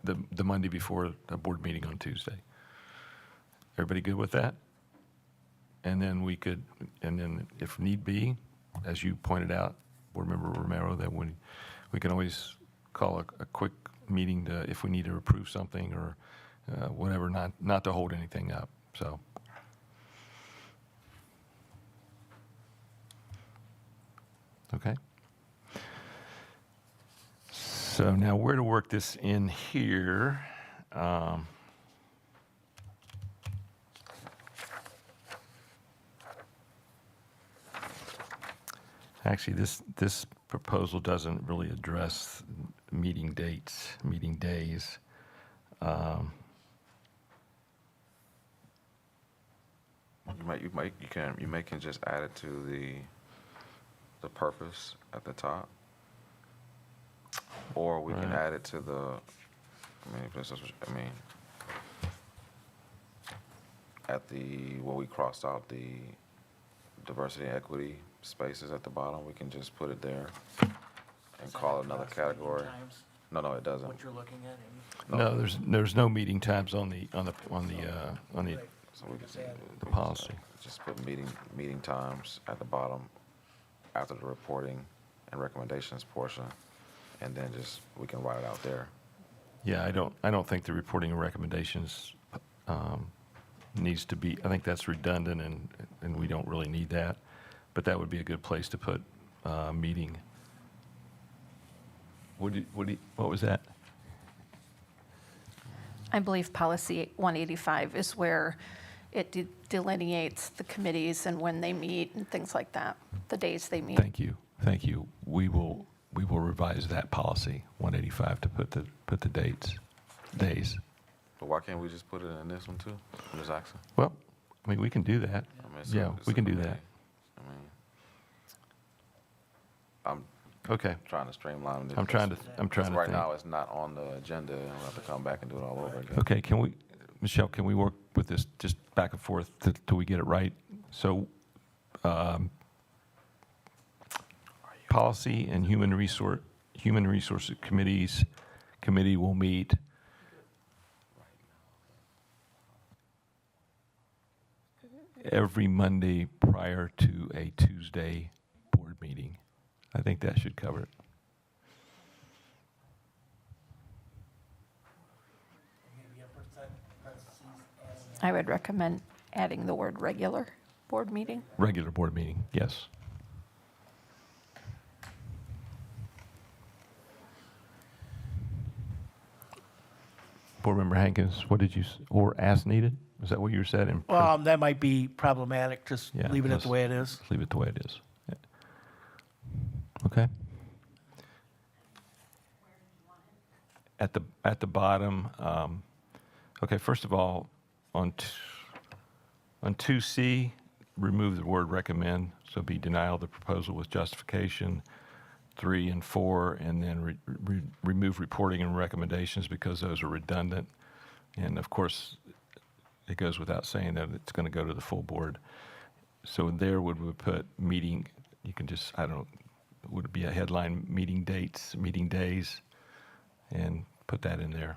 the Monday before a board meeting on Tuesday. Everybody good with that? And then if need be, as you pointed out, Board Member Romero, that we can always call a quick meeting if we need to approve something or whatever, not to hold anything up. So. Okay. So now where to work this in here? Actually, this proposal doesn't really address meeting dates, meeting days. You can just add it to the purpose at the top, or we can Right. add it to the. At the where we crossed out the diversity and equity spaces at the bottom, we can just put it there and call it another category. No, it doesn't. What you're looking at, No, there's no meeting times on the So we can the policy. just put meeting times at the bottom after the reporting and recommendations portion, and then we can write it out there. Yeah, I don't think the reporting and recommendations needs to be. I think that's redundant, and we don't really need that. But that would be a good place to put meeting. What was that? I believe policy 185 is where it delineates the committees and when they meet and things like that, the days they meet. Thank you. We will revise that policy 185 to put the days. But why can't we just put it in this one too? I'm just asking. Well, I mean, we can do that. I mean, it's we a can do committee. that. I mean, I'm Okay. trying to streamline it. I'm trying to Right think. now, it's not on the agenda, and we'll have to come back and do it all over again. Okay, Michelle, can we work with this just back and forth till we get it right? So, policy and human resource committee will meet every Monday prior to a Tuesday board meeting. I think that should cover it. I would recommend adding the word regular board meeting. Regular board meeting, yes. Board Member Hankins, what did you, or as needed? Is that what you said? That might be problematic. Just Yeah, leave it at let's- the way it is. Leave it the way it is. Yeah. Okay. At the bottom, okay, first of all, on 2C, remove the word recommend, so be denial of the proposal with justification. 3 and 4, and then remove reporting and recommendations because those are redundant. And of course, it goes without saying that it's going to go to the full board. So there would we put meeting, you can just, would it be a headline, meeting dates, meeting days, and put that in there.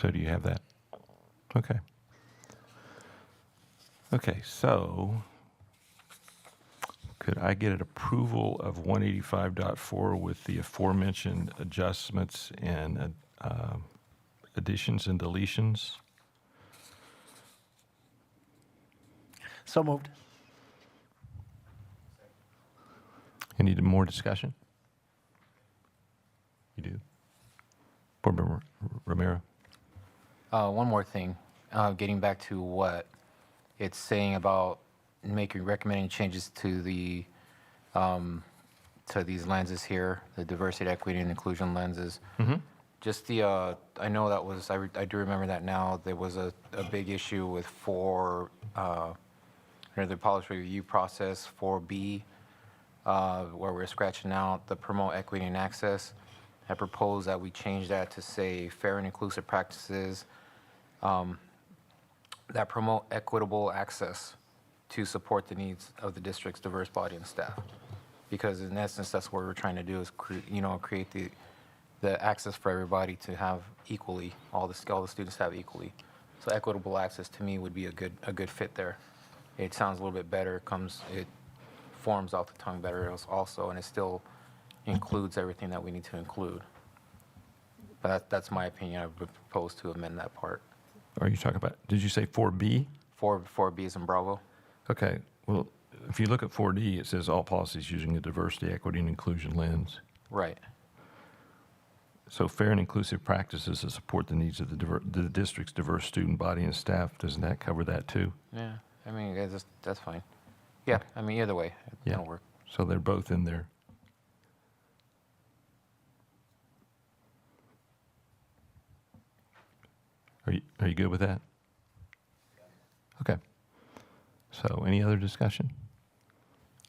So do you have that? Okay. Okay, so could I get an approval of 185.4 with the aforementioned adjustments and additions and deletions? So moved. Any more discussion? You do? Board Member Romero? One more thing, getting back to what it's saying about recommending changes to the, to these lenses here, the diversity, equity, and inclusion lenses. Just the, I know that was, I do remember that now, there was a big issue with the policy review process 4B, where we're scratching out the promote equity and access. I propose that we change that to say fair and inclusive practices that promote equitable access to support the needs of the district's diverse body and staff. Because in essence, that's what we're trying to do is create the access for everybody to have equally, all the students to have equally. So equitable access to me would be a good fit there. It sounds a little bit better, it forms off the tongue better also, and it still includes everything that we need to include. But that's my opinion. I would propose to amend that part. Are you talking about, did you say 4B? 4B is in Bravo. Okay, well, if you look at 4D, it says all policies using a diversity, equity, and inclusion lens. Right. So fair and inclusive practices to support the needs of the district's diverse student body and staff, doesn't that cover that too? Yeah. I mean, that's fine. Yeah. I mean, either way, it'll work. So they're both in there. Are you good with that? Okay. So any other discussion?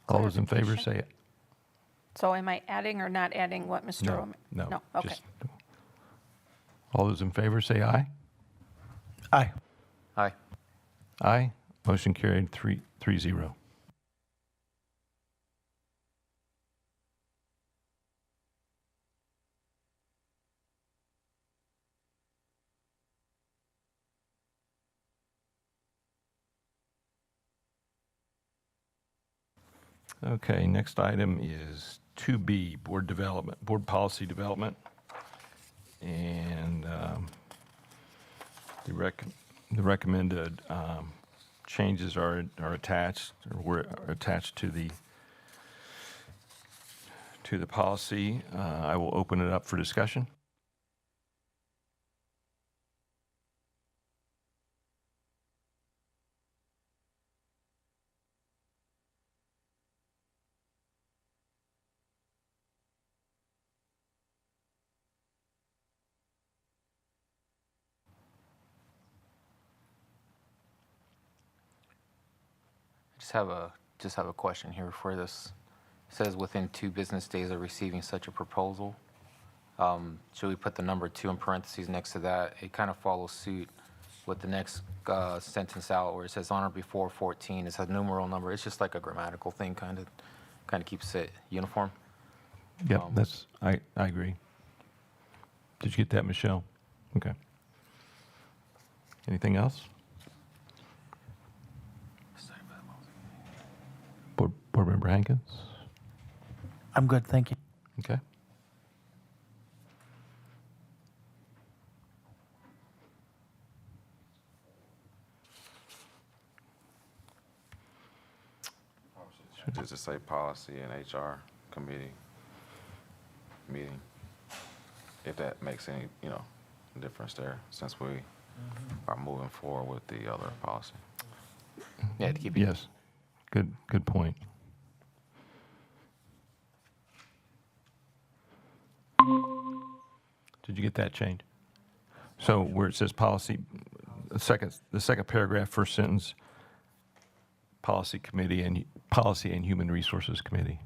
All those in favor say Clarification? it. So am I adding or not adding what Mr. Romero? No. Okay. just- All those in favor say aye. Aye. Aye. Aye. Motion carried 3-0. Okay, next item is 2B, board development, board policy development. And the recommended changes are attached, or were attached to the policy. I will open it up for discussion. Just have a question here for this. It says within 2 business days of receiving such a proposal. Should we put the number 2 in parentheses next to that? It kind of follows suit with the next sentence out where it says on or before 14. It's a numeral number. It's just like a grammatical thing, kind of keeps it uniform. Yep, I agree. Did you get that, Michelle? Okay. Anything else? Board Member Hankins? I'm good, thank you. Okay. Does it say policy and HR committee meeting? If that makes any, difference there, since we are moving forward with the other policy. Yeah, to keep it. Yes. Good point. Did you get that change? So where it says policy, the second paragraph, first sentence, policy and human resources committee.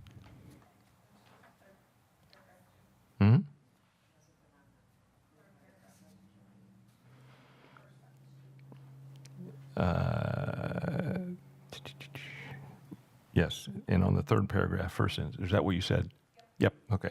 Yes, and on the third paragraph, first sentence, is that what you said? Yep, okay.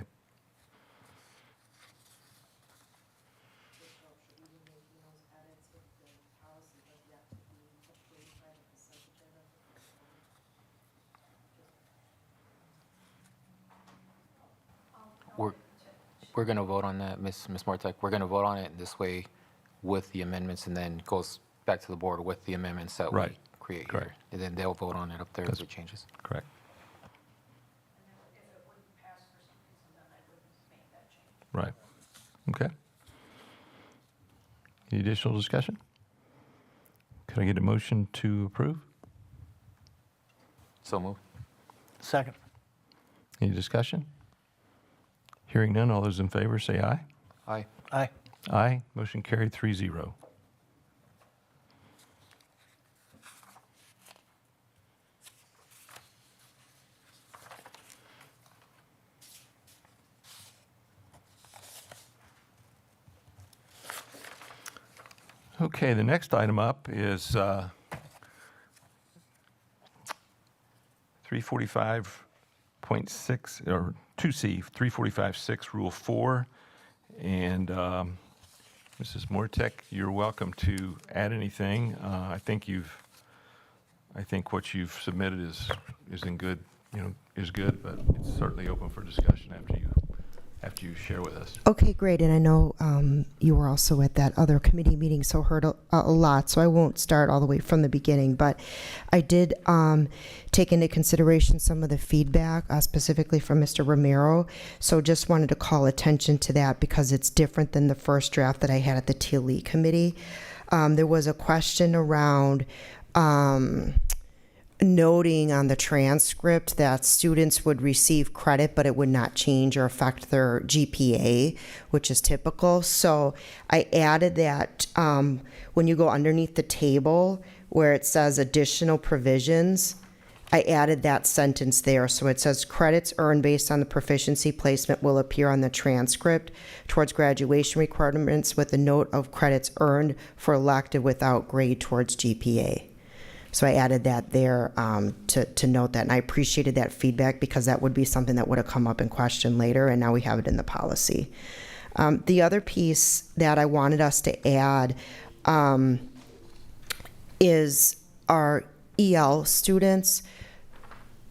we're gonna vote on that, Ms. Mortek. We're gonna vote on it this way with the amendments, and then goes back to the board with the amendments that we Right. create Correct. here. And then they'll vote on it up there as it changes. Correct. Right. Okay. Any additional discussion? Could I get a motion to approve? So move. Second. Any discussion? Hearing none, all those in favor say aye. Aye. Aye. Aye. Motion carried 3-0. Okay, the next item up is 345.6, or 2C, 345.6, Rule 4. And Mrs. Mortek, you're welcome to add anything. I think what you've submitted is in good, is good, but it's certainly open for discussion after you share with us. Okay, great. And I know you were also at that other committee meeting, so heard a lot. So I won't start all the way from the beginning. But I did take into consideration some of the feedback, specifically from Mr. Romero. So just wanted to call attention to that because it's different than the first draft that I had at the TLE committee. There was a question around noting on the transcript that students would receive credit, but it would not change or affect their GPA, which is typical. So I added that when you go underneath the table where it says additional provisions, I added that sentence there. So it says credits earned based on the proficiency placement will appear on the transcript towards graduation requirements with a note of credits earned for elective without grade towards GPA. So I added that there to note that, and I appreciated that feedback because that would be something that would have come up in question later, and now we have it in the policy. The other piece that I wanted us to add is our EL students.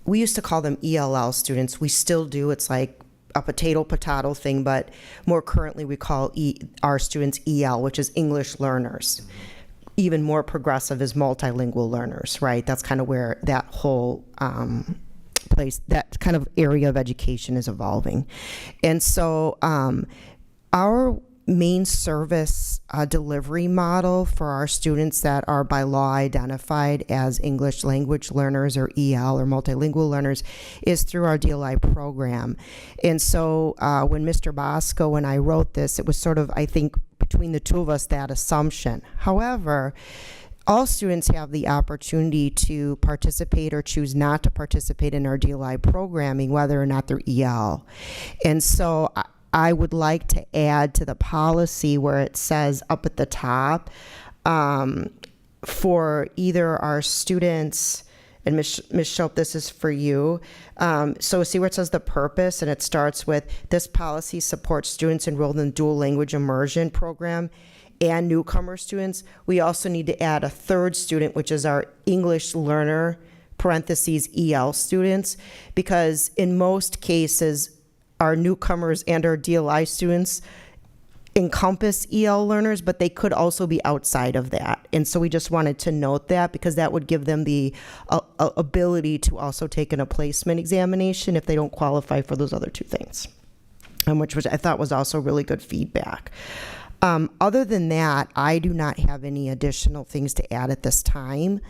We used to call them ELL students. We still do. It's like a potato thing, but more currently we call our students EL, which is English learners. Even more progressive is multilingual learners, right? That's kind of where that whole place, that kind of area of education is evolving. And so our main service delivery model for our students that are by law identified as English language learners or EL or multilingual learners is through our DLI program. And so when Mr. Bosco and I wrote this, it was sort of, I think, between the two of us, that assumption. However, all students have the opportunity to participate or choose not to participate in our DLI programming, whether or not they're EL. And so I would like to add to the policy where it says up at the top, for either our students, and Ms. Shope, this is for you. So see where it says the purpose, and it starts with, this policy supports students enrolled in the dual language immersion program and newcomer students. We also need to add a third student, which is our English learner, parentheses, EL students, because in most cases, our newcomers and our DLI students encompass EL learners, but they could also be outside of that. And so we just wanted to note that because that would give them the ability to also take a placement examination if they don't qualify for those other two things, which I thought was also really good feedback. Other than that, I do not have any additional things to add at this time.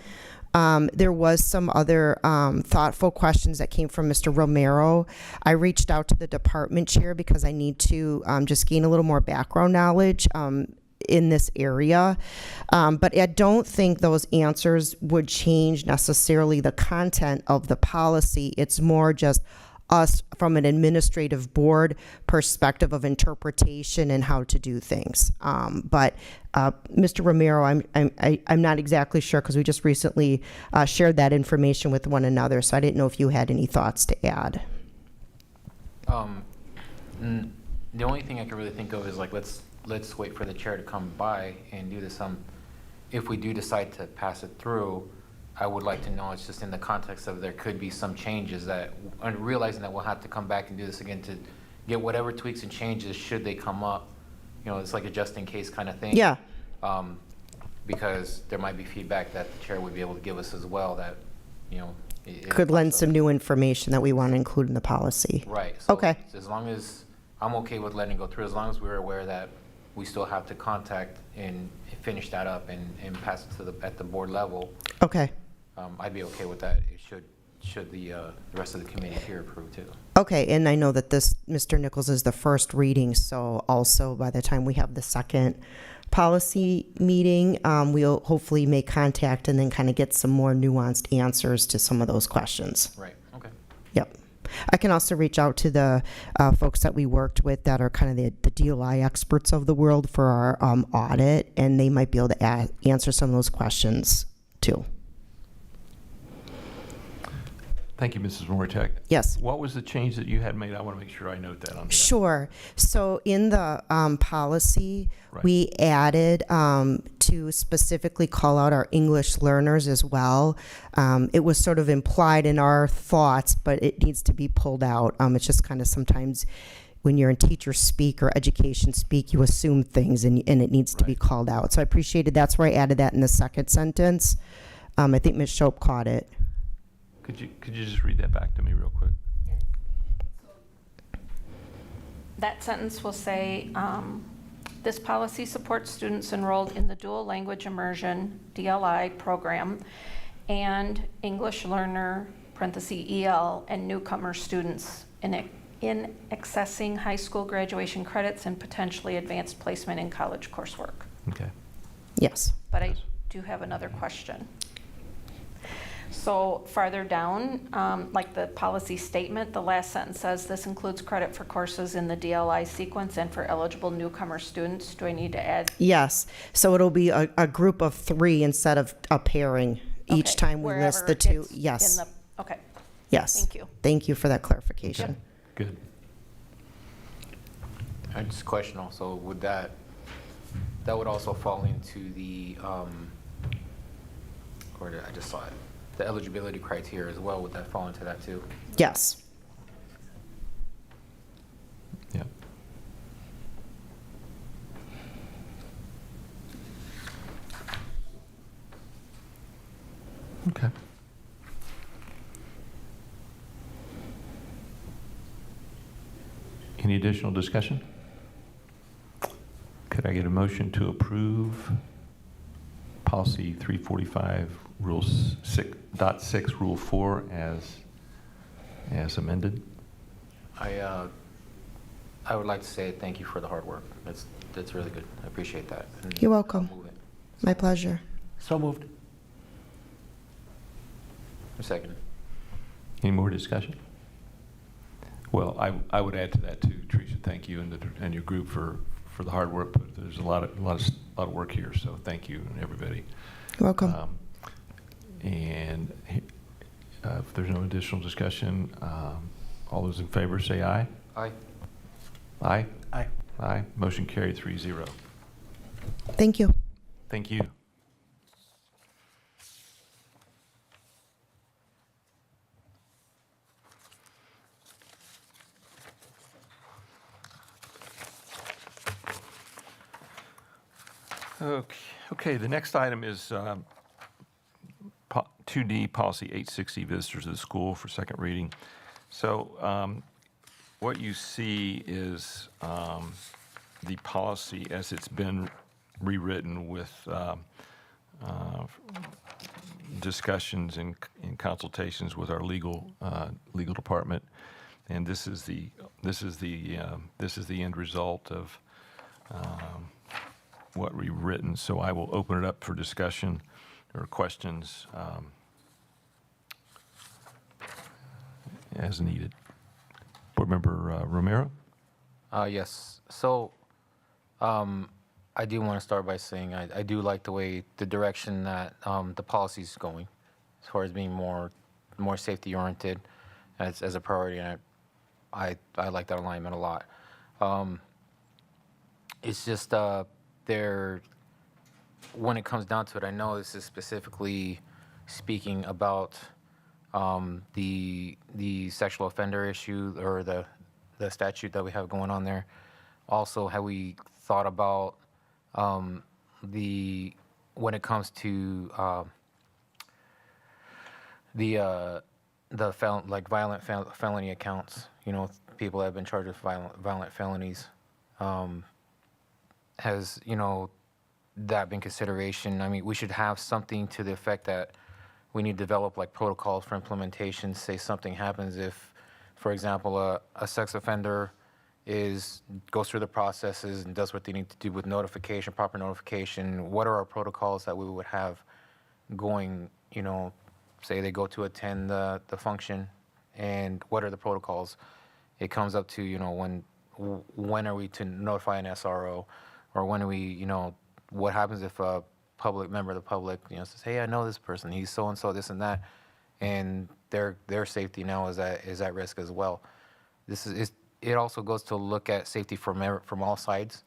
There was some other thoughtful questions that came from Mr. Romero. I reached out to the department chair because I need to just gain a little more background knowledge in this area. But I don't think those answers would change necessarily the content of the policy. It's more just us from an administrative board perspective of interpretation and how to do things. But Mr. Romero, I'm not exactly sure because we just recently shared that information with one another, so I didn't know if you had any thoughts to add. The only thing I can really think of is like, let's wait for the chair to come by and do this. If we do decide to pass it through, I would like to know it's just in the context of there could be some changes that, and realizing that we'll have to come back and do this again to get whatever tweaks and changes should they come up. You know, it's like a just-in-case kind of thing. Yeah, Because there might be feedback that the chair would be able to give us as well that, you know. it could lend pops up. some new information that we want to include in the policy. Right. So Okay. as long as, I'm okay with letting it go through, as long as we're aware that we still have to contact and finish that up and pass it to at the board level, Okay, I'd be okay with that. It should the rest of the committee here approve too. okay, and I know that this, Mr. Nichols, is the first reading, so also by the time we have the second policy meeting, we'll hopefully make contact and then kind of get some more nuanced answers to some of those questions. Right, okay. Yep. I can also reach out to the folks that we worked with that are kind of the DLI experts of the world for our audit, and they might be able to answer some of those questions too. Thank you, Mrs. Moritek. Yes. What was the change that you had made? I want to make sure I note that on the. Sure. So in the policy, Right. we added to specifically call out our English learners as well. It was sort of implied in our thoughts, but it needs to be pulled out. It's just kind of sometimes when you're in teacher speak or education speak, you assume things and it needs to be Right. called out. So I appreciated that's where I added that in the second sentence. I think Ms. Shope caught it. Could you just read that back to me real quick? That sentence will say, this policy supports students enrolled in the dual language immersion, DLI program, and English learner, parentheses, EL, and newcomer students in accessing high school graduation credits and potentially advanced placement in college coursework. Okay. Yes. But I do have another question. So farther down, like the policy statement, the last sentence says, this includes credit for courses in the DLI sequence and for eligible newcomer students. Do I need to add? Yes. So it'll be a group of 3 instead of a pairing each Okay, time we list the wherever 2. it's in Yes. the- Okay, Yes. thank you. Thank you for that clarification. Good. I just question also, would that would also fall into the, I just saw it, the eligibility criteria as well, would that fall into that too? Yes. Yeah. Okay. Any additional discussion? Could I get a motion to approve policy 345, rule 6.6, rule 4 as amended? I would like to say thank you for the hard work. That's really good. I appreciate that. And You're welcome. I'll move it. My pleasure. So moved. A second. Any more discussion? Well, I would add to that too, Teresa. Thank you and your group for the hard work. But there's a lot of work here, so thank you everybody. You're welcome. And if there's no additional discussion, all those in favor say aye. Aye. Aye. Aye. Aye. Motion carried 3-0. Thank you. Thank you. Okay, the next item is 2D Policy 860, Visitors to the School for second reading. So what you see is the policy as it's been rewritten with discussions and consultations with our legal department, and this is the end result of what we've written. So I will open it up for discussion or questions as needed. Board Member Romero? Yes. So I do want to start by saying I do like the way the direction that the policy is going, as far as being more safety oriented as a priority, and I like that alignment a lot. It's just when it comes down to it, I know this is specifically speaking about the sexual offender issue or the statute that we have going on there. Also, have we thought about when it comes to violent felony accounts, people that have been charged with violent felonies, has, that been consideration? I mean, we should have something to the effect that we need to develop like protocols for implementation. Say something happens if, for example, a sex offender goes through the processes and does what they need to do with notification, proper notification. What are our protocols that we would have going, say they go to attend the function, and what are the protocols? It comes up to, when are we to notify an SRO, or when are we, what happens if a public member of the public, says, hey, I know this person, he's so-and-so, this and that, and their safety now is at risk as well. It also goes to look at safety from all sides.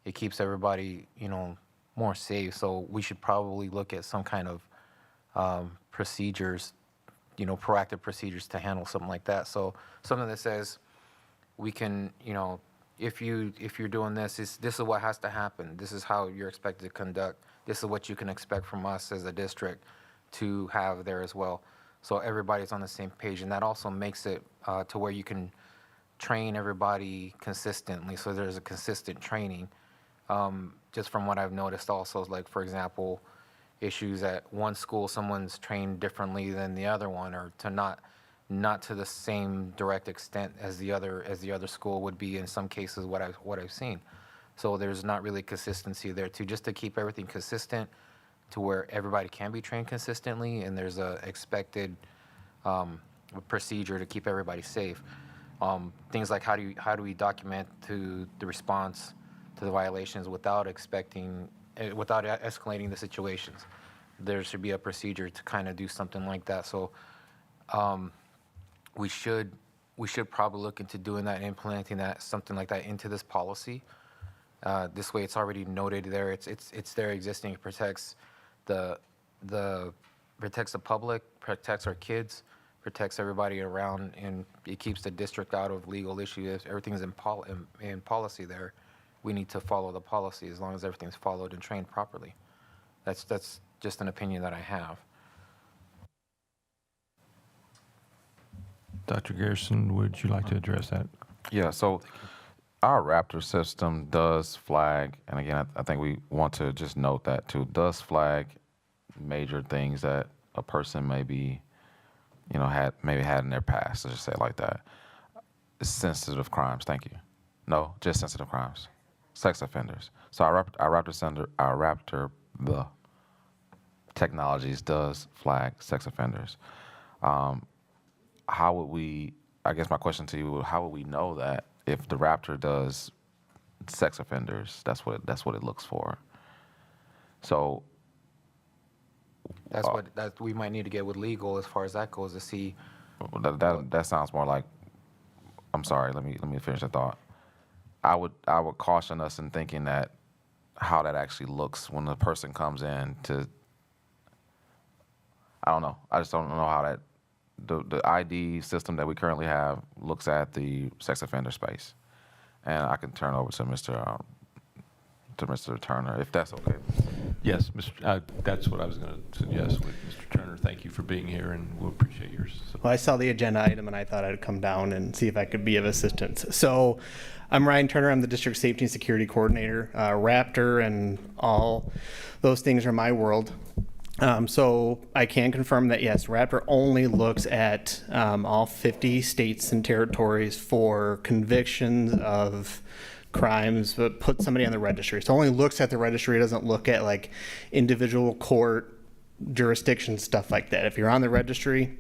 It keeps everybody, more safe. So we should probably look at some kind of procedures, proactive procedures to handle something like that. So something that says we can, if you're doing this is what has to happen. This is how you're expected to conduct. This is what you can expect from us as a district to have there as well. So everybody's on the same page, and that also makes it to where you can train everybody consistently. So there's a consistent training. Just from what I've noticed also, like, for example, issues at one school, someone's trained differently than the other one, or to not to the same direct extent as the other school would be in some cases, what I've seen. So there's not really consistency there too, just to keep everything consistent to where everybody can be trained consistently, and there's a expected procedure to keep everybody safe. Things like how do we document the response to the violations without escalating the situations. There should be a procedure to kind of do something like that. So we should probably look into doing that and implementing something like that into this policy. This way, it's already noted there. It's there existing. It protects the public, protects our kids, protects everybody around, and it keeps the district out of legal issues. Everything's in policy there. We need to follow the policy as long as everything's followed and trained properly. That's just an opinion that I have. Dr. Garrison, would you like to address that? Yeah, so our Raptor system does flag, and again, I think we want to just note that too, does flag major things that a person may be, had in their past, let's just say it like that. Sensitive crimes, thank you. No, just sensitive crimes. Sex offenders. So our Raptor, the technologies does flag sex offenders. How would we, I guess my question to you, how would we know that if the Raptor does sex offenders, that's what it looks for? So That's that we might need to get with legal as far as that goes to see. that sounds more like, I'm sorry, let me finish the thought. I would caution us in thinking that how that actually looks when the person comes in to, I don't know. I just don't know how that, the ID system that we currently have looks at the sex offender space. And I can turn over to Mr. Turner, if that's okay. Yes, that's what I was going to suggest with Mr. Turner. Thank you for being here, and we'll appreciate yours. Well, I saw the agenda item, and I thought I'd come down and see if I could be of assistance. So I'm Ryan Turner. I'm the District Safety and Security Coordinator. Raptor and all those things are my world. So I can confirm that, yes, Raptor only looks at all 50 states and territories for convictions of crimes, but put somebody on the registry. So it only looks at the registry. It doesn't look at like individual court jurisdiction, stuff like that. If you're on the registry,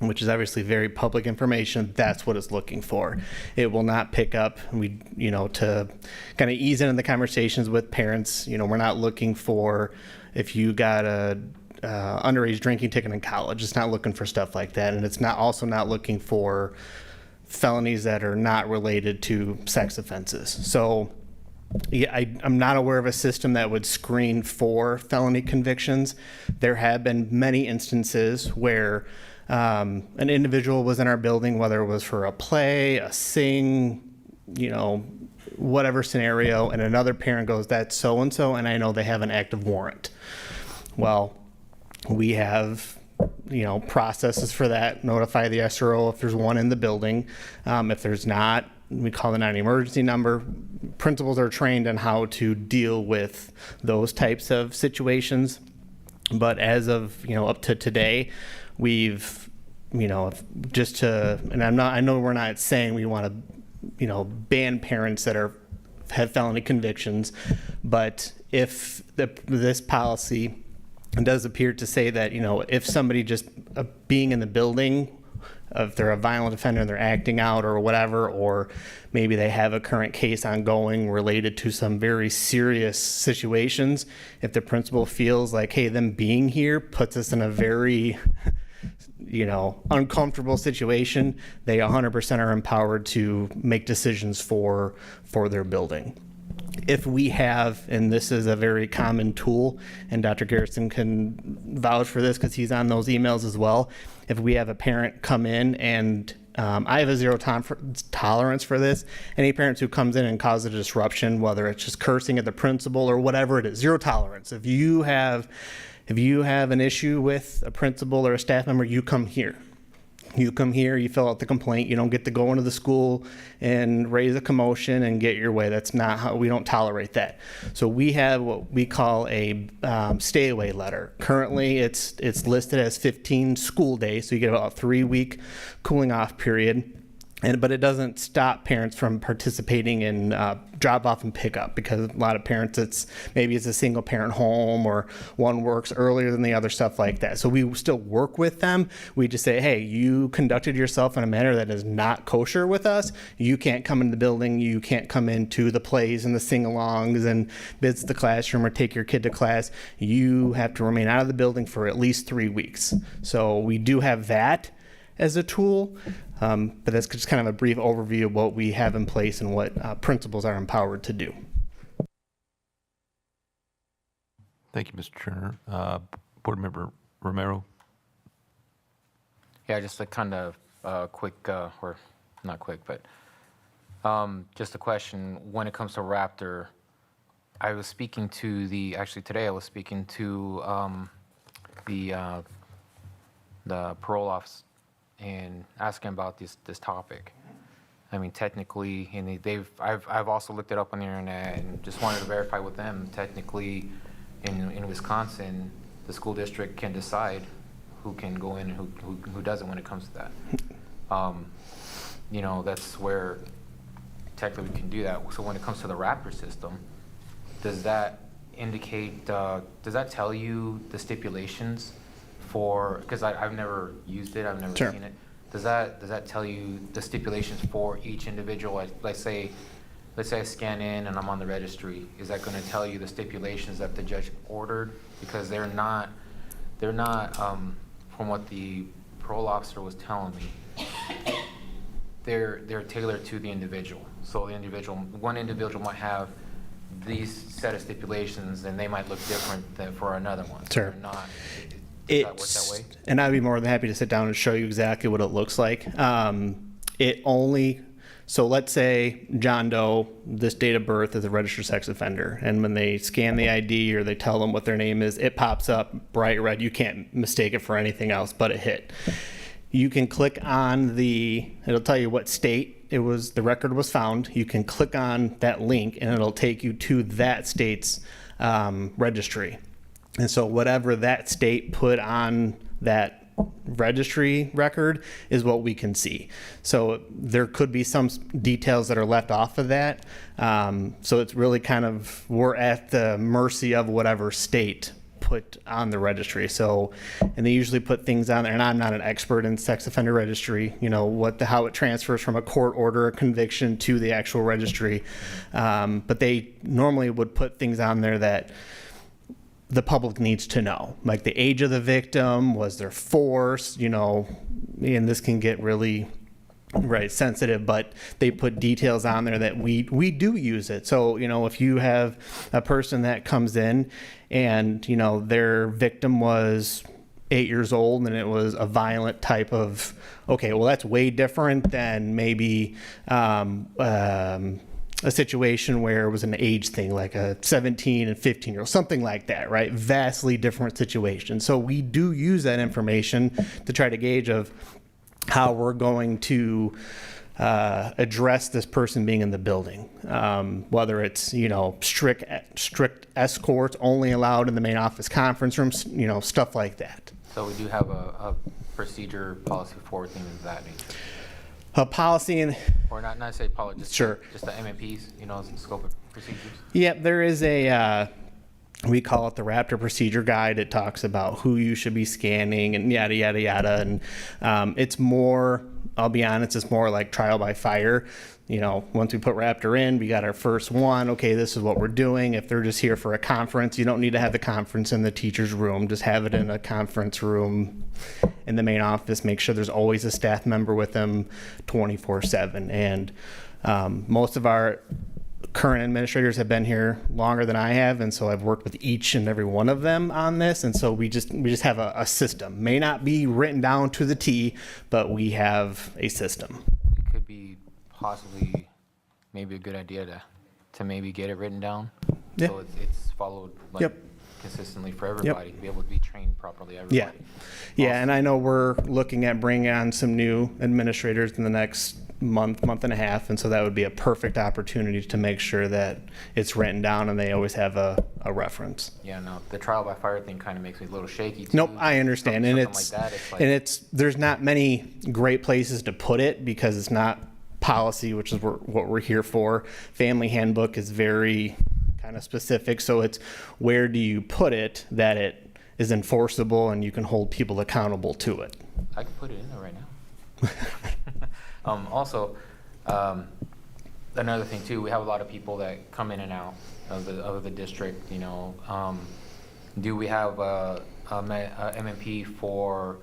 which is obviously very public information, that's what it's looking for. It will not pick up, to kind of ease into the conversations with parents, we're not looking for if you got a underage drinking ticket in college. It's not looking for stuff like that. And it's also not looking for felonies that are not related to sex offenses. So yeah, I'm not aware of a system that would screen for felony convictions. There have been many instances where an individual was in our building, whether it was for a play, a sing, whatever scenario, and another parent goes, that's so-and-so, and I know they have an active warrant. Well, we have, processes for that, notify the SRO if there's one in the building. If there's not, we call the 911 number. Principals are trained on how to deal with those types of situations. But as of, up to today, we've, and I know we're not saying we want to, ban parents that have felony convictions, but if this policy does appear to say that, if somebody just being in the building, if they're a violent offender and they're acting out or whatever, or maybe they have a current case ongoing related to some very serious situations, if the principal feels like, hey, them being here puts us in a very uncomfortable situation, they 100% are empowered to make decisions for their building. If we have, and this is a very common tool, and Dr. Garrison can vouch for this because he's on those emails as well, if we have a parent come in and I have a zero tolerance for this. Any parents who comes in and causes a disruption, whether it's just cursing at the principal or whatever it is, zero tolerance. If you have an issue with a principal or a staff member, you come here. You come here, you fill out the complaint. You don't get to go into the school and raise a commotion and get your way. That's not how, we don't tolerate that. So we have what we call a stay away letter. Currently, it's listed as 15 school days, so you get about a 3-week cooling off period. But it doesn't stop parents from participating in drop off and pick up, because a lot of parents, maybe it's a single parent home or one works earlier than the other, stuff like that. So we still work with them. We just say, hey, you conducted yourself in a manner that is not kosher with us. You can't come in the building. You can't come into the plays and the sing-alongs and visit the classroom or take your kid to class. You have to remain out of the building for at least 3 weeks. So we do have that as a tool. But that's just kind of a brief overview of what we have in place and what principals are empowered to do. Thank you, Mr. Turner. Board Member Romero. Yeah, just a kind of quick, or not quick, but just a question. When it comes to Raptor, I was speaking to actually today I was speaking to the parole office and asking about this topic. I mean, technically, and I've also looked it up on the internet and just wanted to verify with them. Technically, in Wisconsin, the school district can decide who can go in and who doesn't when it comes to that. That's where technically we can do that. So when it comes to the Raptor system, does that indicate? Does that tell you the stipulations? Because I've never used it, I've never Sure. seen it. Does that tell you the stipulations for each individual? let's say I scan in and I'm on the registry. Is that going to tell you the stipulations that the judge ordered? Because they're not from what the parole officer was telling me. They're tailored to the individual. So one individual might have these set of stipulations, and they might look different than for another one. Sure. They're not. Does that work that way? And I'd be more than happy to sit down and show you exactly what it looks like. So let's say John Doe, this date of birth is a registered sex offender. And when they scan the ID or they tell them what their name is, it pops up bright red. You can't mistake it for anything else but a hit. You can click on it'll tell you what state the record was found. You can click on that link and it'll take you to that state's registry. And so whatever that state put on that registry record is what we can see. So there could be some details that are left off of that. So it's really we're at the mercy of whatever state put on the registry. So, and they usually put things on there, and I'm not an expert in sex offender registry, how it transfers from a court order, a conviction to the actual registry. But they normally would put things on there that the public needs to know, like the age of the victim, was there force, and this can get really sensitive, but they put details on there that we do use it. So, if you have a person that comes in and, their victim was 8 years old and it was a violent type of, okay, well, that's way different than maybe a situation where it was an age thing, like a 17 and 15-year-old, something like that, right? Vastly different situation. So we do use that information to try to gauge of how we're going to address this person being in the building, whether it's, you know, strict escorts only allowed in the main office conference rooms, you know, stuff like that. So we do have a procedure policy for things of that nature. A policy and Or not necessarily policy, just, Sure. just the MMPs, you know, scope of procedures. yeah, there is a we call it the Raptor procedure guide. It talks about who you should be scanning and yada yada yada, and it's more, I'll be honest, it's more like trial by fire. You know, once we put Raptor in, we got our first one. Okay, this is what we're doing. If they're just here for a conference, you don't need to have the conference in the teacher's room. Just have it in a conference room in the main office. Make sure there's always a staff member with them 24/7. And most of our current administrators have been here longer than I have, and so I've worked with each and every one of them on this. And so we just have a system. May not be written down to the T, but we have a system. It could be possibly maybe a good idea to maybe get it written down. Yeah. So it's followed like Yep. consistently for everybody, to be able to be trained properly, everybody. Yeah. Yeah, and I know we're looking at bringing on some new administrators in the next month and a half, and so that would be a perfect opportunity to make sure that it's written down and they always have a reference. Yeah, no, the trial by fire thing kind of makes me a little shaky too. Nope, I understand, and Something it's like that, it's like, and it's there's not many great places to put it because it's not policy, which is what we're here for. Family handbook is very kind of specific, so it's where do you put it that it is enforceable and you can hold people accountable to it. I can put it in there right now. Also, another thing too, we have a lot of people that come in and out of the district, you know. Do we have a MMP for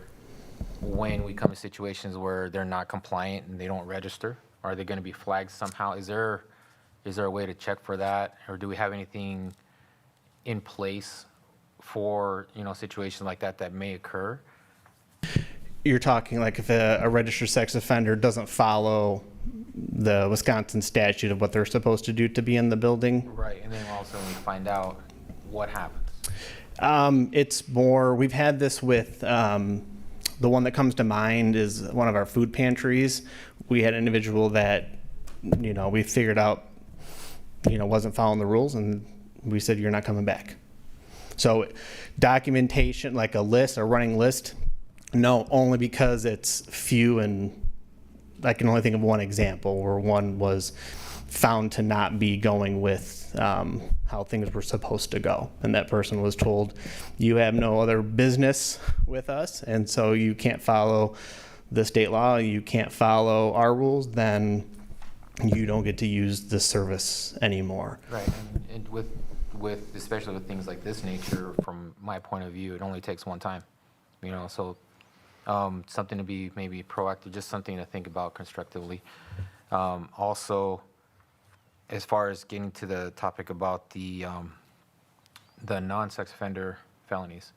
when we come to situations where they're not compliant and they don't register? Are they going to be flagged somehow? Is there a way to check for that? Or do we have anything in place for, you know, situations like that may occur? You're talking like if a registered sex offender doesn't follow the Wisconsin statute of what they're supposed to do to be in the building? Right, and then also when we find out what happens. It's more, we've had this with, the one that comes to mind is one of our food pantries. We had an individual that, you know, we figured out, you know, wasn't following the rules, and we said, you're not coming back. So documentation, like a list, a running list, no, only because it's few, and I can only think of one example where one was found to not be going with how things were supposed to go. And that person was told, you have no other business with us, and so you can't follow the state law, you can't follow our rules, then you don't get to use the service anymore. Right, and with especially with things like this nature, from my point of view, it only takes one time, you know, so something to be maybe proactive, just something to think about constructively. Also, as far as getting to the topic about the non-sex offender felonies,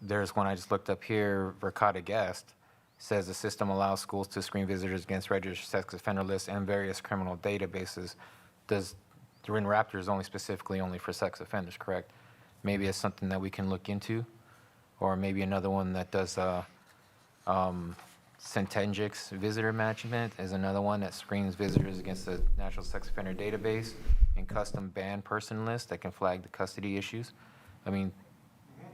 there's one I just looked up here, Verkada Guest, says the system allows schools to screen visitors against registered sex offender lists and various criminal databases. During Raptor is only specifically only for sex offenders, correct? Maybe it's something that we can look into, or maybe another one that does Centengix visitor management is another one that screens visitors against the National Sex Offender Database and custom banned person list that can flag the custody issues. I mean,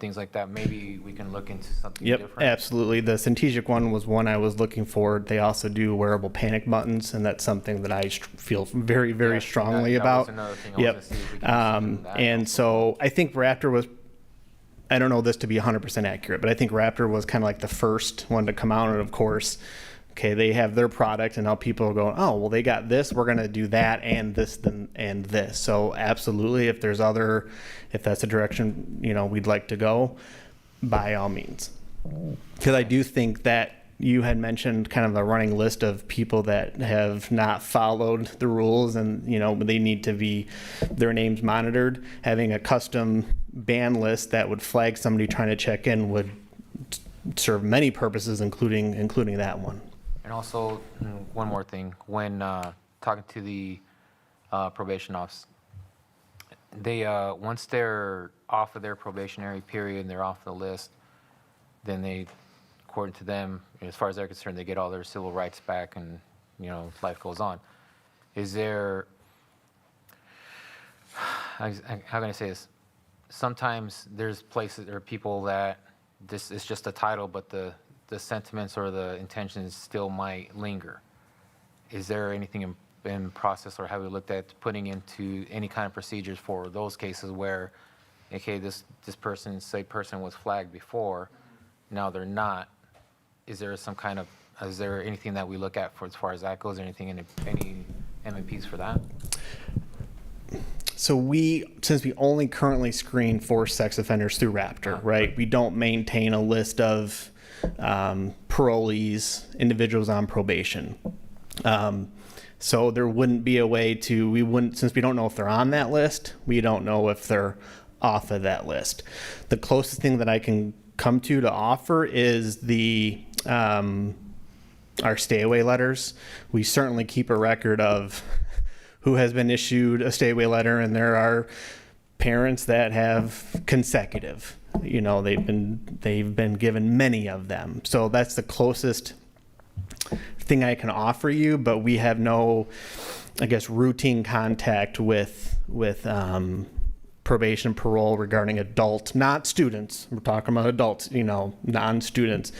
things like that. Maybe we can look into something Yep, different. absolutely. The Centengix one was one I was looking for. They also do wearable panic buttons, and that's something that I feel very, very Yeah, strongly that about. was another thing I was Yep. gonna see if we can do something with that And also. so I think Raptor was, I don't know this to be 100% accurate, but I think Raptor was kind of like the first one to come out. And of course, okay, they have their product, and now people are going, oh, well, they got this, we're going to do that and this and this. So absolutely, if that's a direction, you know, we'd like to go, by all means. Because I do think that you had mentioned kind of a running list of people that have not followed the rules and, they need to be, their names monitored. Having a custom ban list that would flag somebody trying to check in would serve many purposes, including that one. And also, one more thing, when talking to the probation office, they, once they're off of their probationary period and they're off the list, then they, according to them, as far as they're concerned, they get all their civil rights back and, life goes on. Is there, how can I say this? Sometimes there's places or people that this is just a title, but the sentiments or the intentions still might linger. Is there anything in process, or have we looked at putting into any kind of procedures for those cases where, okay, this person was flagged before, now they're not? Is there is there anything that we look at for as far as that goes? Anything in any MMPs for that? So since we only currently screen for sex offenders through Raptor, right? We don't maintain a list of parolees, individuals on probation. So there wouldn't be a way since we don't know if they're on that list, we don't know if they're off of that list. The closest thing that I can come to offer is our stay away letters. We certainly keep a record of who has been issued a stay away letter, and there are parents that have consecutive. They've been given many of them. So that's the closest thing I can offer you, but we have no, routine contact with probation, parole regarding adults, not students. We're talking about adults, non-students.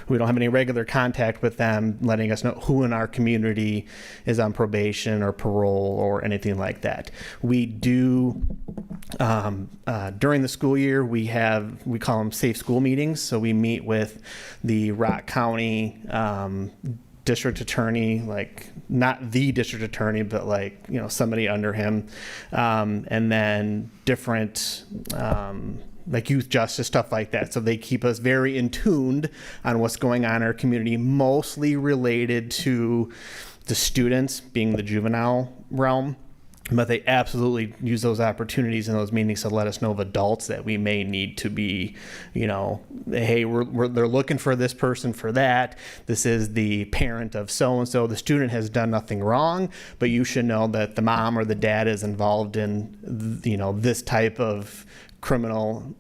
We don't have any regular contact with them, letting us know who in our community is on probation or parole or anything like that. We do, during the school year, we call them safe school meetings. So we meet with the Rock County district attorney, not the district attorney, but somebody under him, and then different youth justice, stuff like that. So they keep us very in tuned on what's going on in our community, mostly related to the students being the juvenile realm. But they absolutely use those opportunities in those meetings to let us know of adults that we may need to be, hey, they're looking for this person for that. This is the parent of so-and-so. The student has done nothing wrong, but you should know that the mom or the dad is involved in, this type of criminal,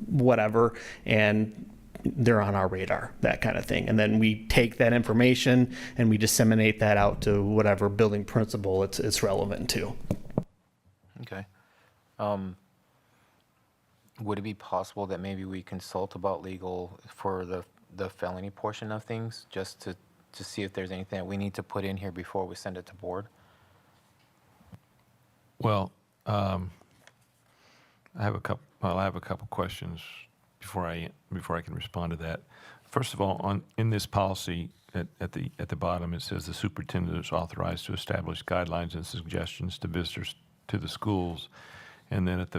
whatever, and they're on our radar, that kind of thing. And then we take that information and we disseminate that out to whatever building principal it's relevant to. Okay. Would it be possible that maybe we consult about legal for the felony portion of things, just to see if there's anything that we need to put in here before we send it to board? Well, I have a couple questions before I can respond to that. First of all, in this policy at the bottom, it says the superintendent is authorized to establish guidelines and suggestions to visitors to the schools. And then at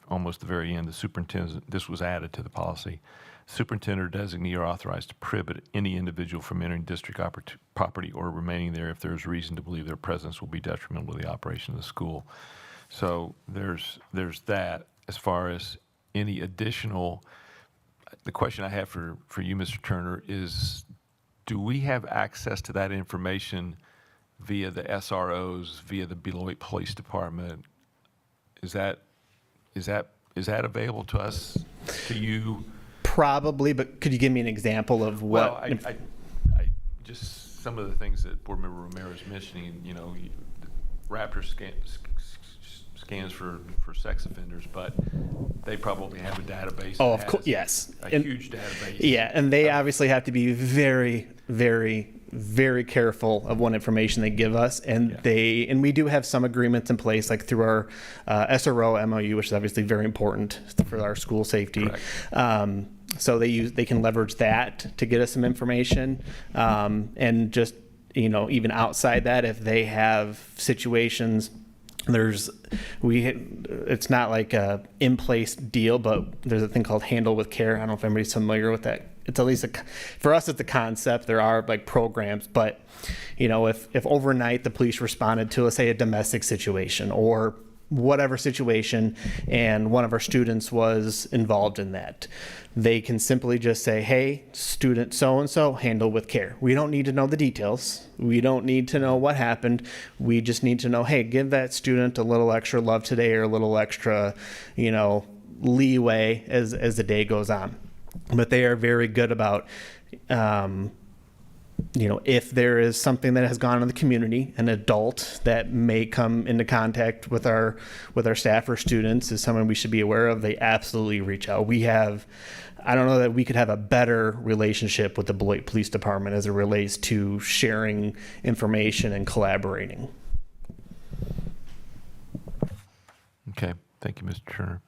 almost the very end, the superintendent, this was added to the policy, superintendent or designee are authorized to prohibit any individual from entering district property or remaining there if there's reason to believe their presence will be detrimental to the operation of the school. So there's that. As far as any additional, the question I have for you, Mr. Turner, is do we have access to that information via the SROs, via the Beloit Police Department? Is that available to us, to you? Probably, but could you give me an example of what? Well, I just some of the things that Board Member Romero is mentioning. Raptor scans for sex offenders, but they probably have a database. Oh, of course, yes. A huge database. Yeah, and they obviously have to be very, very, very careful of what information they give us, and we do have some agreements in place, like through our SRO MOU, which is obviously very important for our school safety. So they can leverage that to get us some information, and just even outside that, if they have situations It's not like a in-place deal, but there's a thing called handle with care. I don't know if anybody's familiar with that. It's at least for us, it's a concept. There are like programs, but if overnight the police responded to, let's say, a domestic situation or whatever situation, and one of our students was involved in that, they can simply just say, hey, student so-and-so, handle with care. We don't need to know the details. We don't need to know what happened. We just need to know, hey, give that student a little extra love today or a little extra, leeway as the day goes on. But they are very good about, if there is something that has gone on in the community, an adult that may come into contact with our staff or students is someone we should be aware of, they absolutely reach out. I don't know that we could have a better relationship with the Beloit Police Department as it relates to sharing information and collaborating. Okay, thank you, Mr. Turner.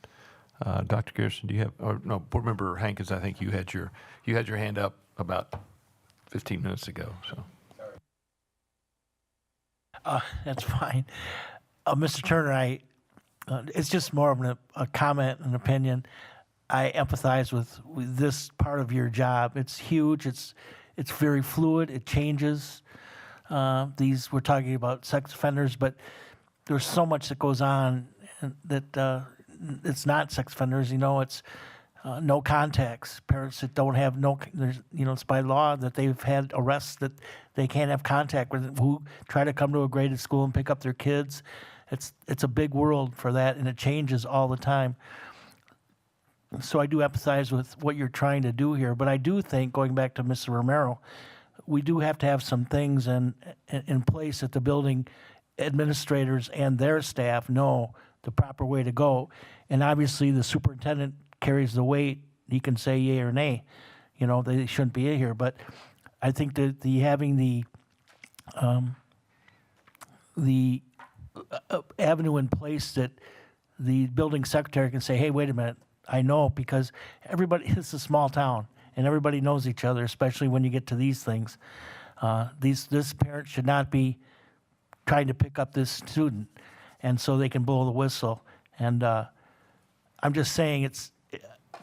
Dr. Garrison, do you have, or no, Board Member Hankins, I think you had your hand up about 15 minutes ago, so. That's fine. Mr. Turner, it's just more of a comment, an opinion. I empathize with this part of your job. It's huge. It's very fluid. It changes. We're talking about sex offenders, but there's so much that goes on that it's not sex offenders. It's no contacts. Parents that don't have it's by law that they've had arrests that they can't have contact with, who try to come to a graded school and pick up their kids. It's a big world for that, and it changes all the time. So I do empathize with what you're trying to do here, but I do think, going back to Mr. Romero, we do have to have some things in place that the building administrators and their staff know the proper way to go. And obviously the superintendent carries the weight. He can say yay or nay. They shouldn't be in here. But I think that having the avenue in place that the building secretary can say, hey, wait a minute, I know, because it's a small town and everybody knows each other, especially when you get to these things. This parent should not be trying to pick up this student, and so they can blow the whistle. And I'm just saying,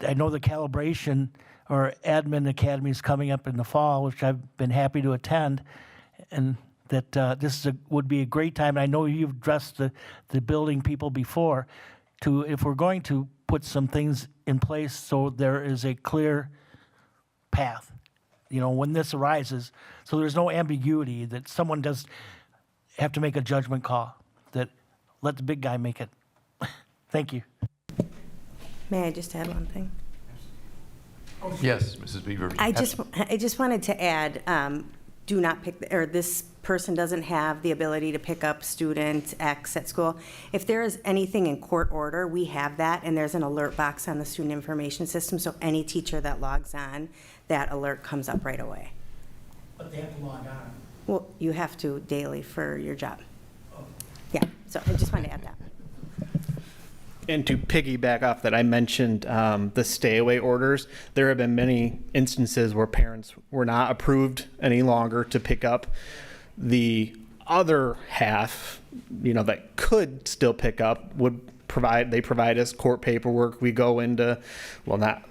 I know the calibration or admin academy is coming up in the fall, which I've been happy to attend, and that this would be a great time. I know you've addressed the building people before, if we're going to put some things in place so there is a clear path, when this arises, so there's no ambiguity that someone does have to make a judgment call, that let the big guy make it. Thank you. May I just add one thing? Yes, Mrs. Beaver. I just wanted to add, do not pick, or this person doesn't have the ability to pick up student X at school. If there is anything in court order, we have that, and there's an alert box on the student information system, so any teacher that logs on, that alert comes up right away. But they have to log on. Well, you have to daily for your job. Yeah, so I just wanted to add that. And to piggyback off that, I mentioned the stay away orders. There have been many instances where parents were not approved any longer to pick up. The other half, that could still pick up they provide us court paperwork. We go into, not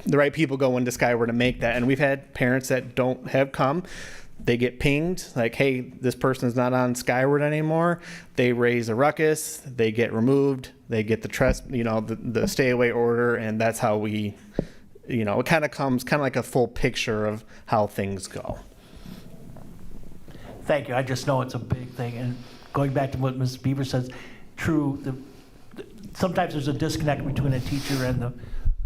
the right people go into Skyward to make that. And we've had parents that don't have come. They get pinged like, hey, this person's not on Skyward anymore. They raise a ruckus, they get removed, they get the stay away order, and that's how we, it kind of comes like a full picture of how things go. Thank you. I just know it's a big thing. And going back to what Ms. Beaver says, true, sometimes there's a disconnect between a teacher and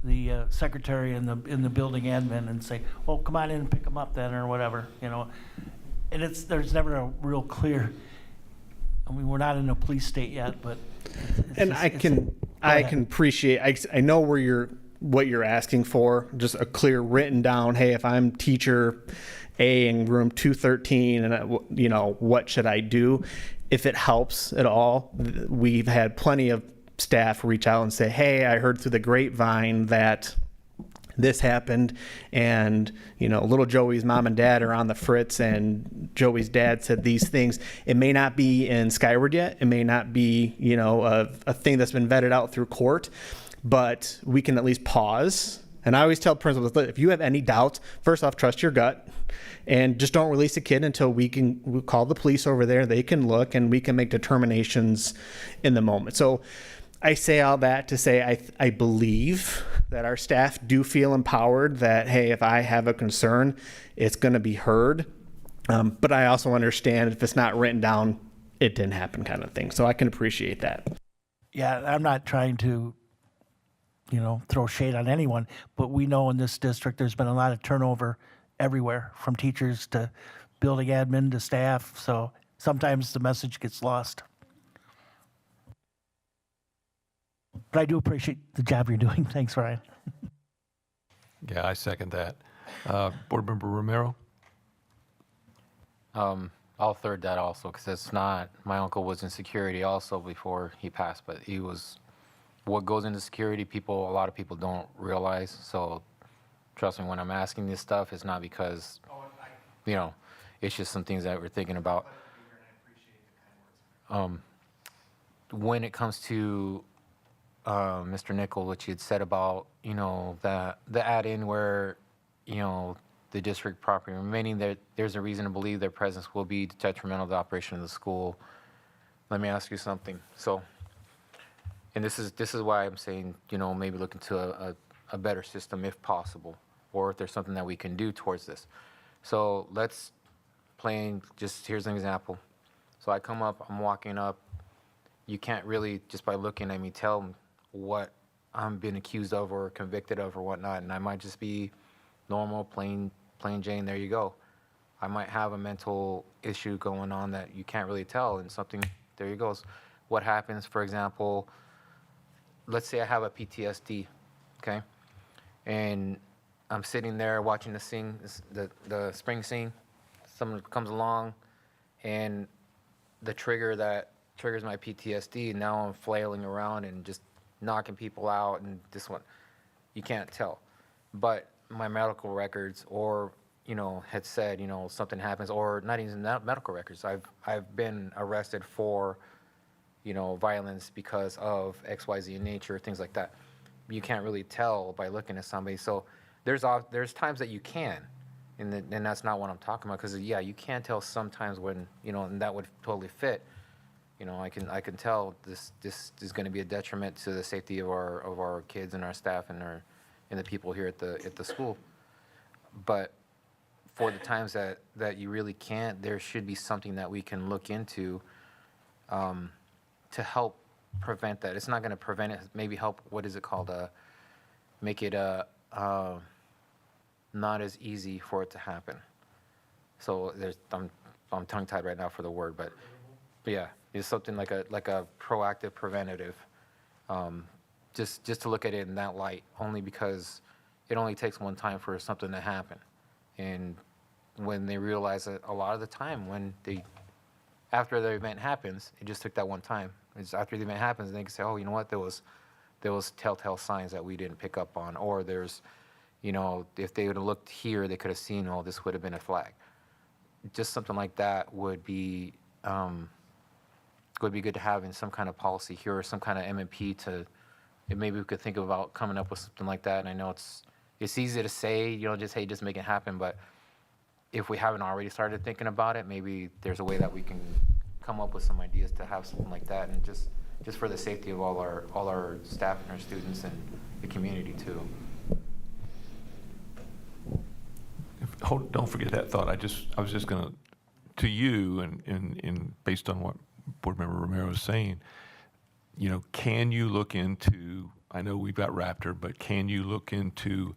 the secretary and the building admin, and say, well, come on in and pick them up then, or whatever, And there's never a real clear, we're not in a police state yet, but. I can appreciate, I know what you're asking for, just a clear written down, hey, if I'm teacher A in room 213, and what should I do? If it helps at all, we've had plenty of staff reach out and say, hey, I heard through the grapevine that this happened, and little Joey's mom and dad are on the fritz, and Joey's dad said these things. It may not be in Skyward yet. It may not be a thing that's been vetted out through court, but we can at least pause. And I always tell principals, if you have any doubts, first off, trust your gut, and just don't release a kid until we'll call the police over there. They can look, and we can make determinations in the moment. So I say all that to say I believe that our staff do feel empowered that, hey, if I have a concern, it's going to be heard. But I also understand if it's not written down, it didn't happen kind of thing. So I can appreciate that. Yeah, I'm not trying to, throw shade on anyone, but we know in this district there's been a lot of turnover everywhere, from teachers to building admin to staff. So sometimes the message gets lost. But I do appreciate the job you're doing. Thanks, Ryan. Yeah, I second that. Board Member Romero? I'll third that also, because it's not, my uncle was in security also before he passed, but he was, what goes into security, a lot of people don't realize. So trust me, when I'm asking this stuff, it's not because, it's just some things that we're thinking about. When it comes to Mr. Nickel, which he had said about, the add-in where, the district property remaining, there's a reason to believe their presence will be detrimental to the operation of the school. Let me ask you something. So, and this is why I'm saying, maybe look into a better system if possible, or if there's something that we can do towards this. So let's here's an example. So I come up, I'm walking up. You can't really, just by looking at me, tell what I'm being accused of or convicted of or whatnot. And I might just be normal, plain Jane, there you go. I might have a mental issue going on that you can't really tell, and something, there you go. What happens, for example, let's say I have a PTSD, okay? And I'm sitting there watching the spring scene. Someone comes along, and the trigger that triggers my PTSD, now I'm flailing around and just knocking people out, and this one, you can't tell. But my medical records, or had said, something happens, or not even medical records. I've been arrested for, violence because of XYZ in nature, things like that. You can't really tell by looking at somebody. So there's times that you can, and that's not what I'm talking about. Because yeah, you can tell sometimes when, and that would totally fit. I can tell this is going to be a detriment to the safety of our kids and our staff and the people here at the school. But for the times that you really can't, there should be something that we can look into to help prevent that. It's not going to prevent it. Maybe help. What is it called? Make it not as easy for it to happen. So I'm tongue tied right now for the word, but yeah, it's something like a proactive preventative. Just to look at it in that light, only because it only takes one time for something to happen. And when they realize that a lot of the time after the event happens, it just took that one time. It's after the event happens, they can say, oh, you know what, there was telltale signs that we didn't pick up on, or there's, if they would have looked here, they could have seen, oh, this would have been a flag. Just something like that would be good to have in some kind of policy here, or some kind of M&P maybe we could think about coming up with something like that. And I know it's easy to say, just make it happen. But if we haven't already started thinking about it, maybe there's a way that we can come up with some ideas to have something like that, and just for the safety of all our staff and our students and the community too. Don't forget that thought. I was just going to you, and based on what Board Member Romero is saying, can you look into, I know we've got Raptor, but can you look into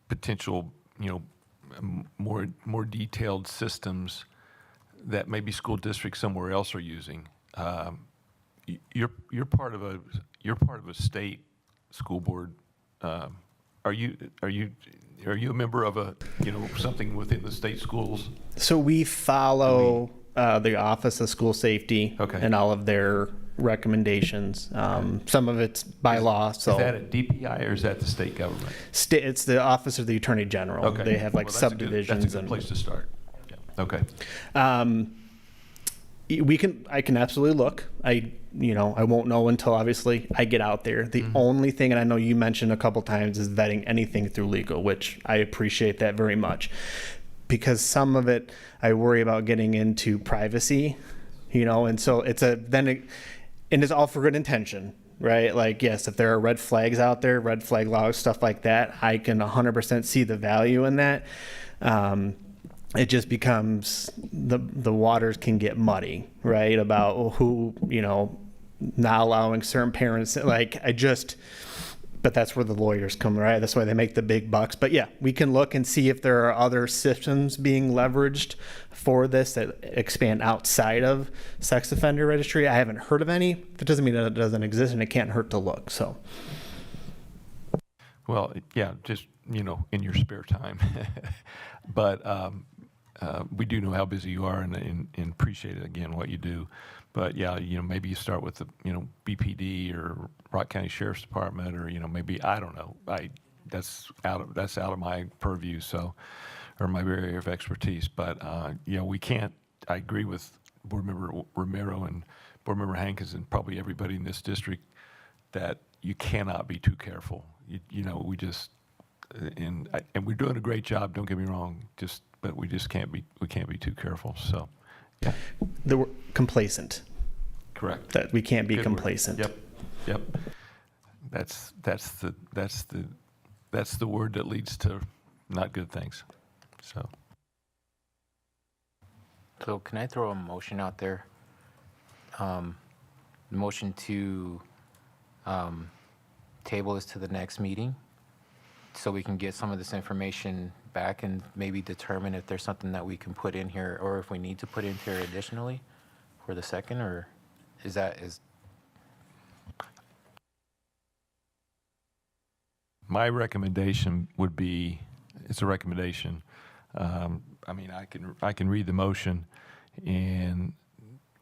potential, more detailed systems that maybe school districts somewhere else are using? You're part of a state school board. Are you a member of something within the state schools? So we follow the Office of School Safety Okay. and all of their recommendations. Some of it's by law, so. Is that a DPI or is that the state government? It's the Office of the Attorney General. Okay. They have like Well, that's a good- subdivisions That's a good and. place to start. Yeah. Okay. I can absolutely look. I won't know until obviously I get out there. The only thing, and I know you mentioned a couple times, is vetting anything through legal, which I appreciate that very much, because some of it I worry about getting into privacy, and so and it's all for good intention, right? Like, yes, if there are red flags out there, red flag laws, stuff like that, I can 100% see the value in that. It just becomes the waters can get muddy, right? About who, not allowing certain parents, but that's where the lawyers come, right? That's why they make the big bucks. But yeah, we can look and see if there are other systems being leveraged for this that expand outside of sex offender registry. I haven't heard of any. That doesn't mean that it doesn't exist, and it can't hurt to look, so. Well, yeah, just, in your spare time. But we do know how busy you are and appreciate it, again, what you do. But yeah, maybe you start with the, BPD or Rock County Sheriff's Department, or, maybe, I don't know. That's out of my purview, so, or my area of expertise. But, we can't, I agree with Board Member Romero and Board Member Hankins and probably everybody in this district that you cannot be too careful. We just, and we're doing a great job, don't get me wrong, but we just can't be too careful, so, yeah. The word complacent. Correct. That we can't be Good word. complacent. Yep. That's the word that leads to not good things, so. So can I throw a motion out there? Motion to table this to the next meeting so we can get some of this information back and maybe determine if there's something that we can put in here or if we need to put in here additionally for the second, or is. My recommendation would be, it's a recommendation. I can read the motion, and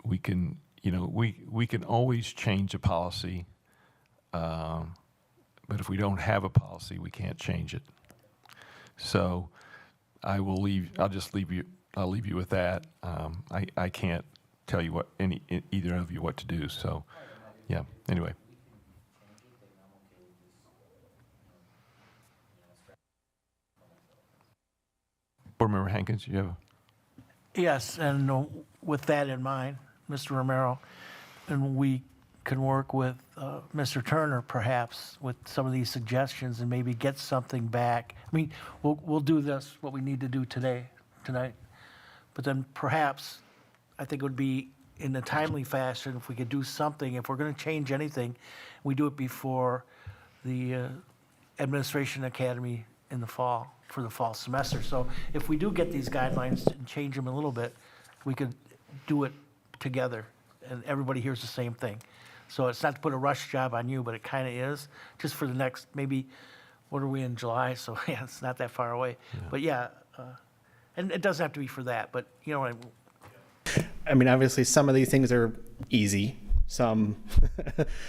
we can, we can always change a policy, but if we don't have a policy, we can't change it. So I'll leave you with that. I can't tell you either of you what to do. So, yeah. Anyway. Board Member Hankins, you have? Yes, and with that in mind, Mr. Romero, and we can work with Mr. Turner perhaps with some of these suggestions and maybe get something back. I mean, we'll do this, what we need to do tonight, but then perhaps I think it would be in a timely fashion if we could do something. If we're going to change anything, we do it before the Administration Academy in the fall, for the fall semester. So if we do get these guidelines and change them a little bit, we could do it together and everybody hears the same thing. So it's not to put a rush job on you, but it kind of is, just for the next, maybe, what are we in July? So yeah, it's not that far away. Yeah. But yeah, and it doesn't have to be for that, but you know what I mean, obviously some of these things are easy, some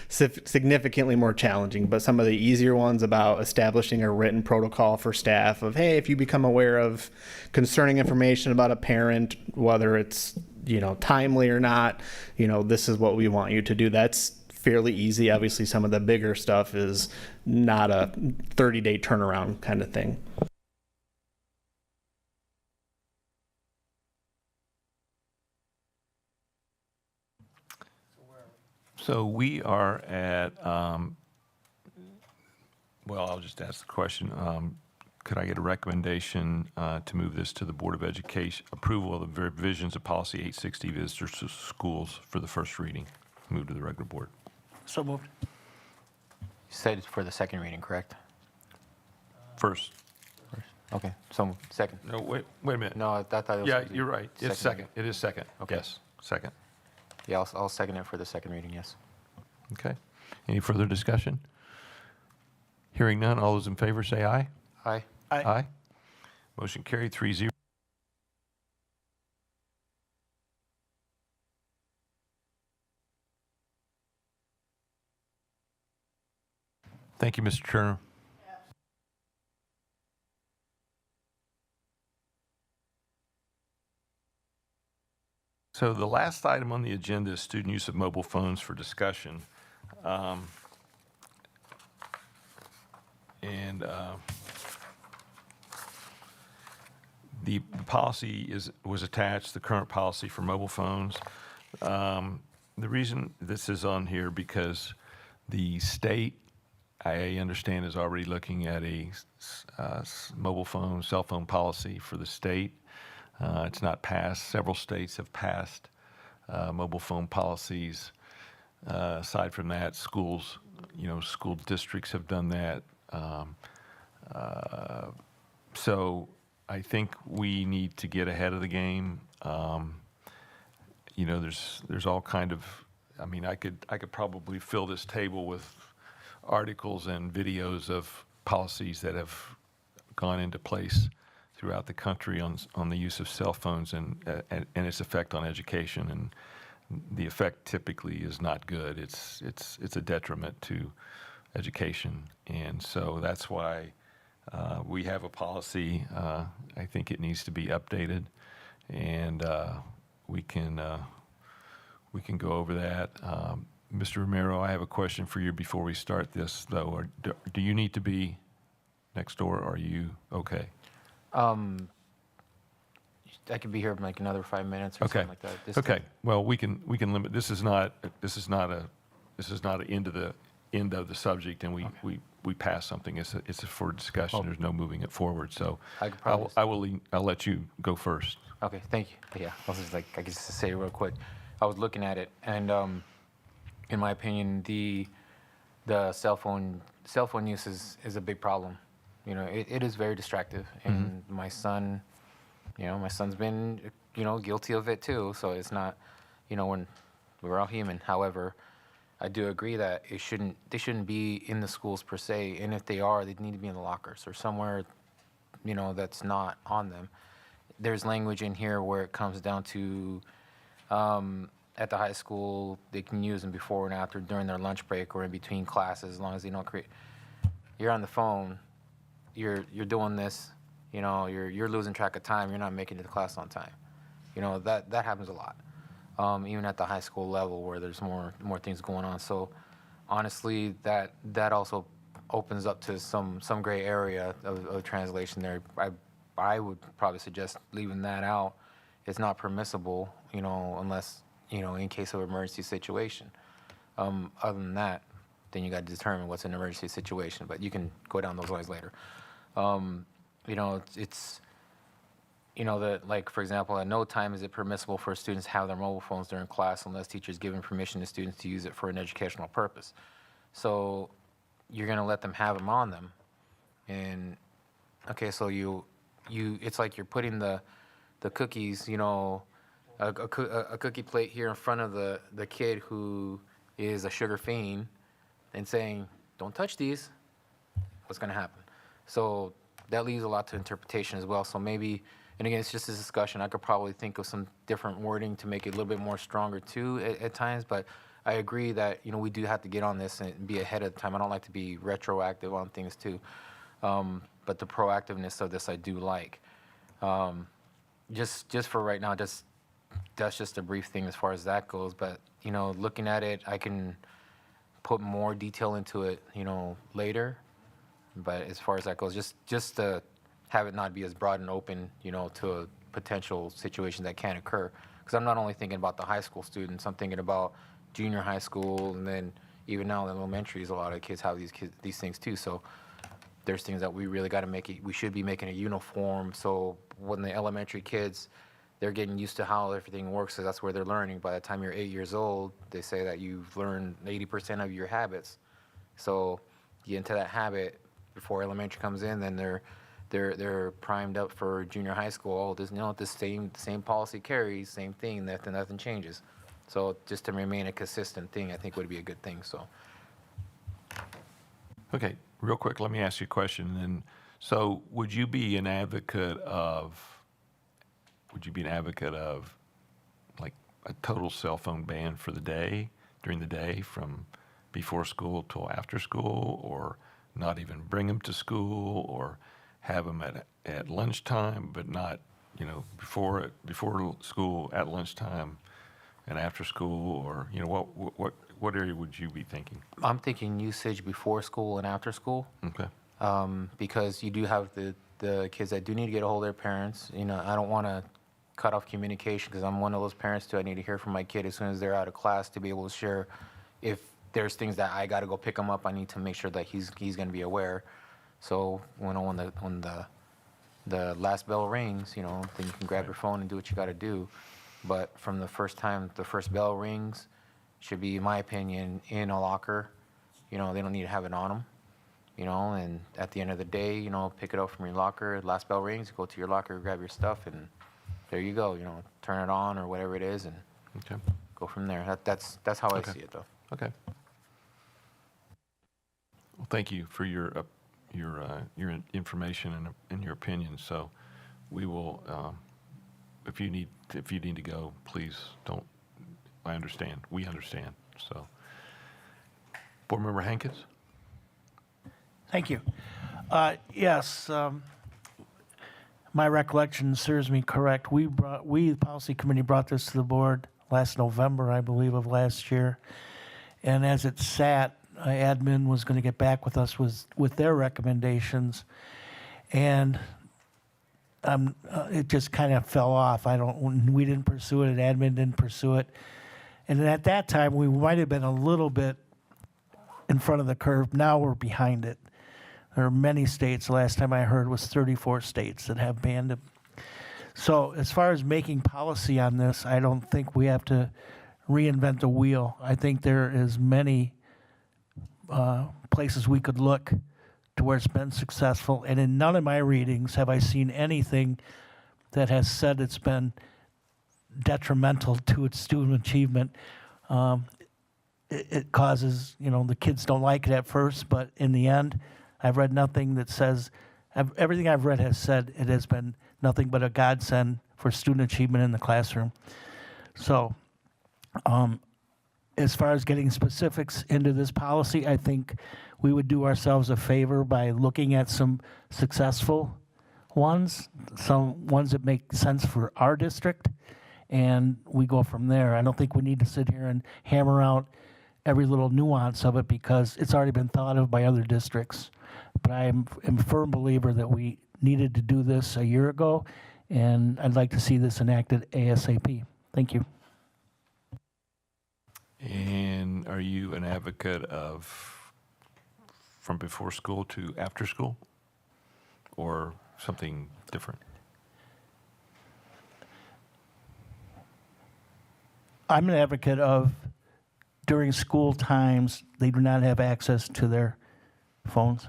significantly more challenging, but some of the easier ones about establishing a written protocol for staff of, hey, if you become aware of concerning information about a parent, whether it's, timely or not, this is what we want you to do. That's fairly easy. Obviously, some of the bigger stuff is not a 30-day turnaround kind of thing. So we are at, well, I'll just ask the question. Could I get a recommendation to move this to the Board of Education, approval of the revisions of Policy 860, visitors to schools, for the first reading? Move to the regular board. So moved. You said it's for the second reading, correct? First. Okay, so second. No, wait a minute. No, I thought it was. Yeah, you're right. It's second. reading. It is second. Okay. Yes, second. Yeah, I'll second it for the second reading, yes. Okay. Any further discussion? Hearing none, all those in favor say aye. Aye. Aye. Motion carried 3-0. Thank you, Mr. Turner. So the last item on the agenda is student use of mobile phones for discussion. The policy was attached, the current policy for mobile phones. The reason this is on here because the state, I understand, is already looking at a mobile phone, cell phone policy for the state. It's not passed. Several states have passed mobile phone policies. Aside from that, schools, school districts have done that. So I think we need to get ahead of the game. There's all kind of, I could probably fill this table with articles and videos of policies that have gone into place throughout the country on the use of cell phones and its effect on education. And the effect typically is not good. It's a detriment to education. And so that's why we have a policy. I think it needs to be updated, and we can go over that. Mr. Romero, I have a question for you before we start this, though. Do you need to be next door? Or are you okay? I could be here for like another 5 minutes or Okay. something like that. Just Okay. Well, we can limit. This is not an end of the subject, and we pass something. It's for discussion. There's no moving it forward. So I could probably- I'll let you go first. Okay, thank you. Yeah, I was just like, I guess to say it real quick. I was looking at it, and in my opinion, the cell phone use is a big problem. It is very distractive, and my son, my son's been, guilty of it too. So it's not, when we're all human. However, I do agree that they shouldn't be in the schools per se, and if they are, they need to be in the lockers or somewhere, that's not on them. There's language in here where it comes down to, at the high school, they can use them before and after, during their lunch break or in between classes, as long as they don't create. You're on the phone, you're doing this, you're losing track of time. You're not making it to class on time. That happens a lot. Even at the high school level where there's more things going on. So honestly, that also opens up to some gray area of translation there. I would probably suggest leaving that out. It's not permissible, unless, in case of emergency situation. Other than that, then you got to determine what's an emergency situation, but you can go down those lines later. It's that, like, for example, at no time is it permissible for students to have their mobile phones during class unless teachers given permission to students to use it for an educational purpose. So you're going to let them have them on them. And, okay, so it's like you're putting the cookies, a cookie plate here in front of the kid who is a sugar fiend and saying, don't touch these. What's going to happen? So that leaves a lot to interpretation as well. So maybe, and again, it's just a discussion. I could probably think of some different wording to make it a little bit more stronger too at times. But I agree that, we do have to get on this and be ahead of the time. I don't like to be retroactive on things too. But the proactiveness of this I do like. Just for right now, that's just a brief thing as far as that goes. But, looking at it, I can put more detail into it, later. But as far as that goes, just to have it not be as broad and open, to a potential situation that can occur. Because I'm not only thinking about the high school students, I'm thinking about junior high school, and then even now in elementaries, a lot of kids have these things too. So there's things that we really got to we should be making a uniform. So when the elementary kids, they're getting used to how everything works, so that's where they're learning. By the time you're 8 years old, they say that you've learned 80% of your habits. So you get into that habit before elementary comes in, then they're primed up for junior high school. Oh, this same policy carries, same thing, nothing changes. So just to remain a consistent thing, I think would be a good thing. So. Okay, real quick, let me ask you a question. And so, would you be an advocate of like a total cell phone ban for the day, during the day, from before school till after school, or not even bring them to school, or have them at lunchtime, but not, before school, at lunchtime, and after school, or, what area would you be thinking? I'm thinking usage before school and after school. Okay. Because you do have the kids that do need to get a hold of their parents. I don't want to cut off communication because I'm one of those parents too. I need to hear from my kid as soon as they're out of class to be able to share. If there's things that I got to go pick him up, I need to make sure that he's going to be aware. So when the last bell rings, then you can grab your phone and do what you got to do. But from the first time the first bell rings, should be, in my opinion, in a locker. They don't need to have it on them. And at the end of the day, pick it up from your locker. Last bell rings, go to your locker, grab your stuff, and there you go. Turn it on or whatever it is, and Okay. go from there. That's how I Okay. see it, though. Okay. Well, thank you for your information and your opinion. So we will, if you need to go, please don't. I understand. We understand. So, Board Member Hankins. Thank you. Yes, my recollection serves me correct. We, the policy committee, brought this to the board last November, I believe, of last year. And as it sat, admin was going to get back with us with their recommendations, and it just kind of fell off. We didn't pursue it, and admin didn't pursue it. And at that time, we might have been a little bit in front of the curve. Now we're behind it. There are many states, last time I heard was 34 states that have banned it. So as far as making policy on this, I don't think we have to reinvent the wheel. I think there is many places we could look to where it's been successful. And in none of my readings have I seen anything that has said it's been detrimental to its student achievement. It causes, the kids don't like it at first, but in the end, I've read nothing that says, everything I've read has said it has been nothing but a godsend for student achievement in the classroom. So, as far as getting specifics into this policy, I think we would do ourselves a favor by looking at some successful ones, some ones that make sense for our district, and we go from there. I don't think we need to sit here and hammer out every little nuance of it because it's already been thought of by other districts. But I am a firm believer that we needed to do this a year ago, and I'd like to see this enacted ASAP. Thank you. And are you an advocate of from before school to after school, or something different? I'm an advocate of during school times, they do not have access to their phones.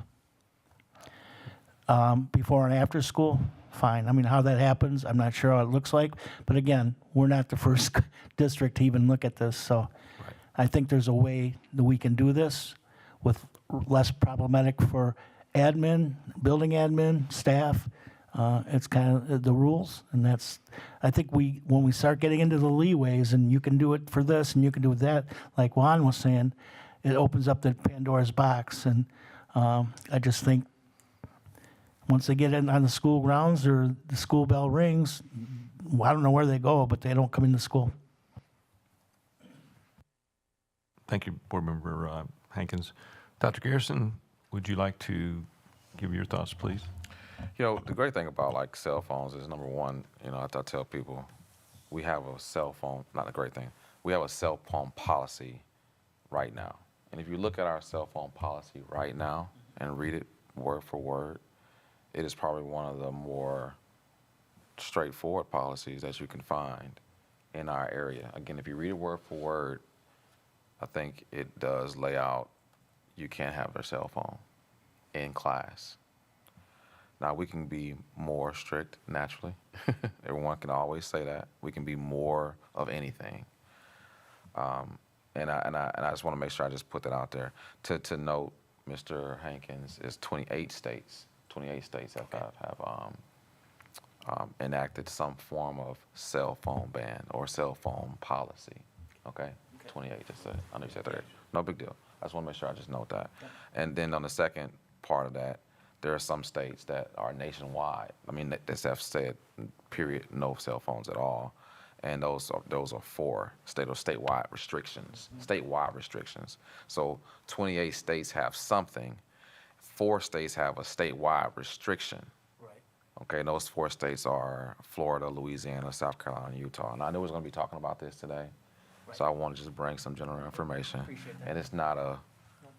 Before and after school, fine. I mean, how that happens, I'm not sure how it looks like. But again, we're not the first district to even look at this. So I think there's a way that we can do this with less problematic for admin, building admin, staff. It's kind of the rules, and that's, I think when we start getting into the leeways and you can do it for this and you can do that, like Juan was saying, it opens up the Pandora's box. And I just think once they get in on the school grounds or the school bell rings, I don't know where they go, but they don't come into school. Thank you, Board Member Hankins. Dr. Garrison, would you like to give your thoughts, please? The great thing about like cell phones is, number one, I tell people we have a cell phone, not a great thing, we have a cell phone policy right now. And if you look at our cell phone policy right now and read it word for word, it is probably one of the more straightforward policies that you can find in our area. Again, if you read it word for word, I think it does lay out you can't have their cell phone in class. Now, we can be more strict, naturally. Everyone can always say that. We can be more of anything. And I just want to make sure I just put that out there. To note, Mr. Hankins, is 28 states have enacted some form of cell phone ban or cell phone policy. Okay? 28, just I know you said 30. No big deal. I just want to make sure I just note that. And then on the second part of that. There are some states that are nationwide. I mean, that have said, period, no cell phones at all. And those are four statewide restrictions. Statewide restrictions. So 28 states have something. 4 states have a statewide restriction. Right. Okay, those 4 states are Florida, Louisiana, South Carolina, and Utah. And I knew we was going to be talking about this today, so I want to just bring some general information. Appreciate that. And it's not a,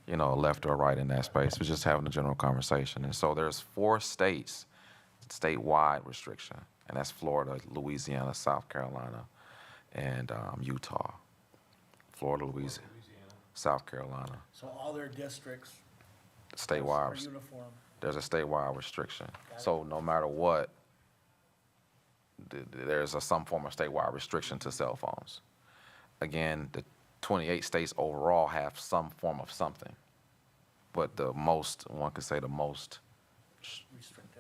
you know, left or right in that space. We're just having a general conversation. And so there's 4 states, statewide restriction, and that's Florida, Louisiana, South Carolina, and Utah. Florida, Louisiana, South Carolina, So all their districts are statewide. uniform. There's a statewide restriction. So no matter what, there's some form of statewide restriction to cell phones. Again, the 28 states overall have some form of something. But the most, one could say the most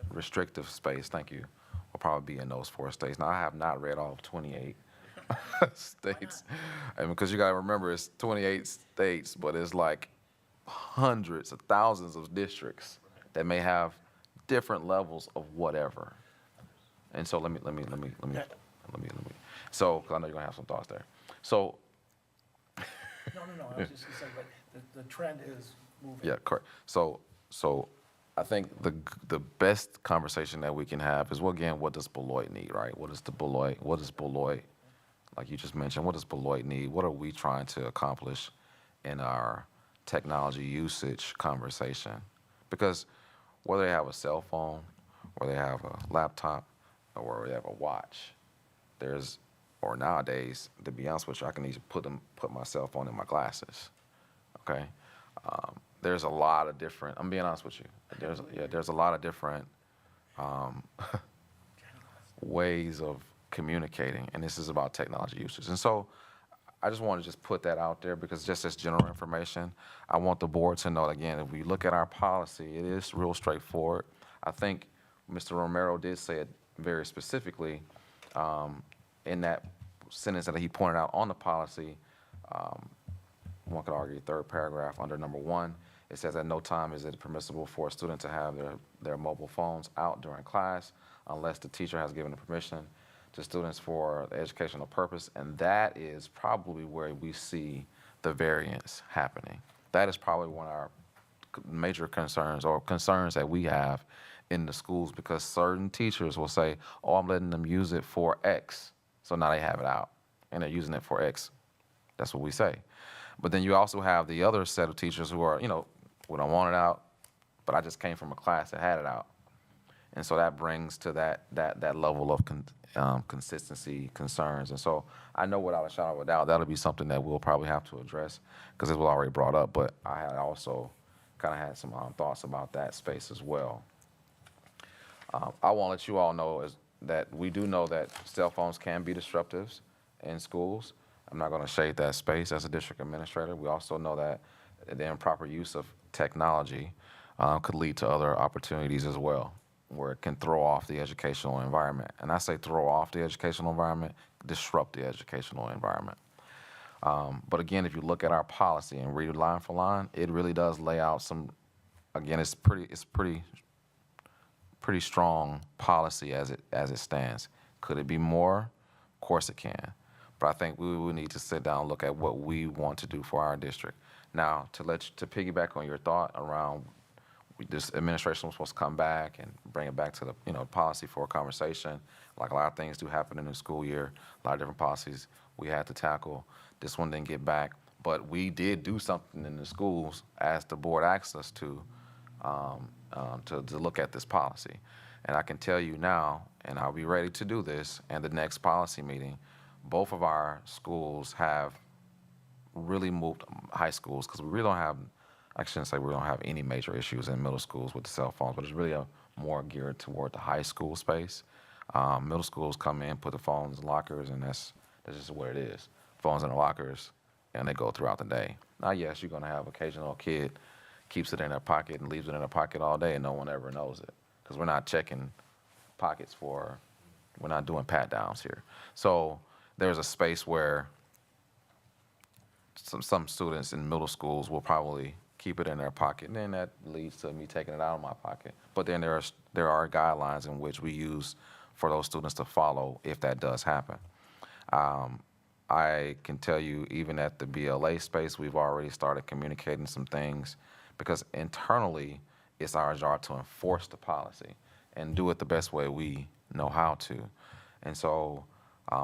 restrictive space, thank you, will probably be in those 4 states. Now, I have not read all 28 states. And because you gotta remember, it's 28 states, but it's like hundreds of thousands of districts that may have different levels of whatever. And so let me. So, 'cause I know you're gonna have some thoughts there. So, No, I was just gonna say, but the trend is moving. yeah, correct. So I think the best conversation that we can have is, well, again, what does Beloit need, right? What does Beloit, like you just mentioned, what does Beloit need? What are we trying to accomplish in our technology usage conversation? Because whether they have a cell phone, or they have a laptop, or they have a watch, or nowadays, to be honest with you, I can easily put my cell phone in my glasses, okay? There's a lot of different, I'm being honest with you, there's a lot of different ways of communicating, and this is about technology usage. And so I just want to just put that out there, because just as general information, I want the board to know, again, if we look at our policy, it is real straightforward. I think Mr. Romero did say it very specifically in that sentence that he pointed out on the policy. One could argue, 3rd paragraph under number 1, it says at no time is it permissible for a student to have their mobile phones out during class unless the teacher has given the permission to students for the educational purpose. And that is probably where we see the variance happening. That is probably one of our major concerns, or concerns that we have in the schools, because certain teachers will say, oh, I'm letting them use it for X. So now they have it out and they're using it for X. That's what we say. But then you also have the other set of teachers who are, we don't want it out, but I just came from a class that had it out. And so that brings to that level of consistency concerns. And so I know without a shadow of a doubt, that'll be something that we'll probably have to address, because it was already brought up, but I had also kind of had some thoughts about that space as well. I want to let you all know that we do know that cell phones can be disruptives in schools. I'm not going to shade that space as a district administrator. We also know that the improper use of technology could lead to other opportunities as well, where it can throw off the educational environment. And I say throw off the educational environment, disrupt the educational environment. But again, if you look at our policy and read it line for line, it really does lay out some, again, it's pretty strong policy as it stands. Could it be more? Of course it can. But I think we will need to sit down and look at what we want to do for our district. Now, to piggyback on your thought around this administration was supposed to come back and bring it back to the policy for a conversation. Like a lot of things do happen in the school year, a lot of different policies we had to tackle. This one didn't get back, but we did do something in the schools as the board asked us to look at this policy. And I can tell you now, and I'll be ready to do this in the next policy meeting, both of our schools have really moved, high schools, because we really don't have, I shouldn't say we don't have any major issues in middle schools with the cell phones, but it's really more geared toward the high school space. Middle schools come in, put the phones in lockers, and that's just what it is. Phones in the lockers, and they go throughout the day. Now, yes, you're going to have occasional kid keeps it in their pocket and leaves it in their pocket all day, and no one ever knows it, because we're not checking pockets we're not doing pat downs here. So there's a space where some students in middle schools will probably keep it in their pocket. And then that leads to me taking it out of my pocket. But then there are guidelines in which we use for those students to follow if that does happen. I can tell you, even at the BLA space, we've already started communicating some things because internally, it's our job to enforce the policy and do it the best way we know how to. And so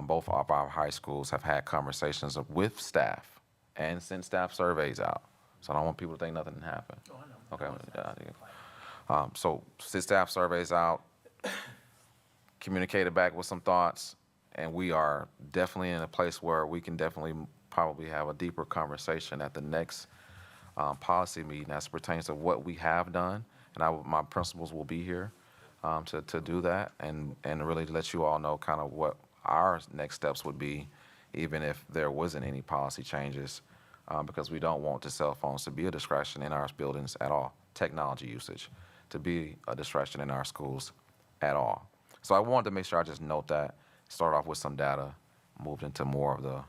both of our high schools have had conversations with staff and sent staff surveys out. So I don't want people to think nothing happened. Oh, I know. Okay. Yeah. So sent staff surveys out, communicated back with some thoughts, and we are definitely in a place where we can definitely probably have a deeper conversation at the next policy meeting as pertains to what we have done. And my principals will be here to do that and really let you all know kind of what our next steps would be, even if there wasn't any policy changes, because we don't want the cell phones to be a distraction in our buildings at all, technology usage to be a distraction in our schools at all. So I wanted to make sure I just note that, start off with some data, moved into more of the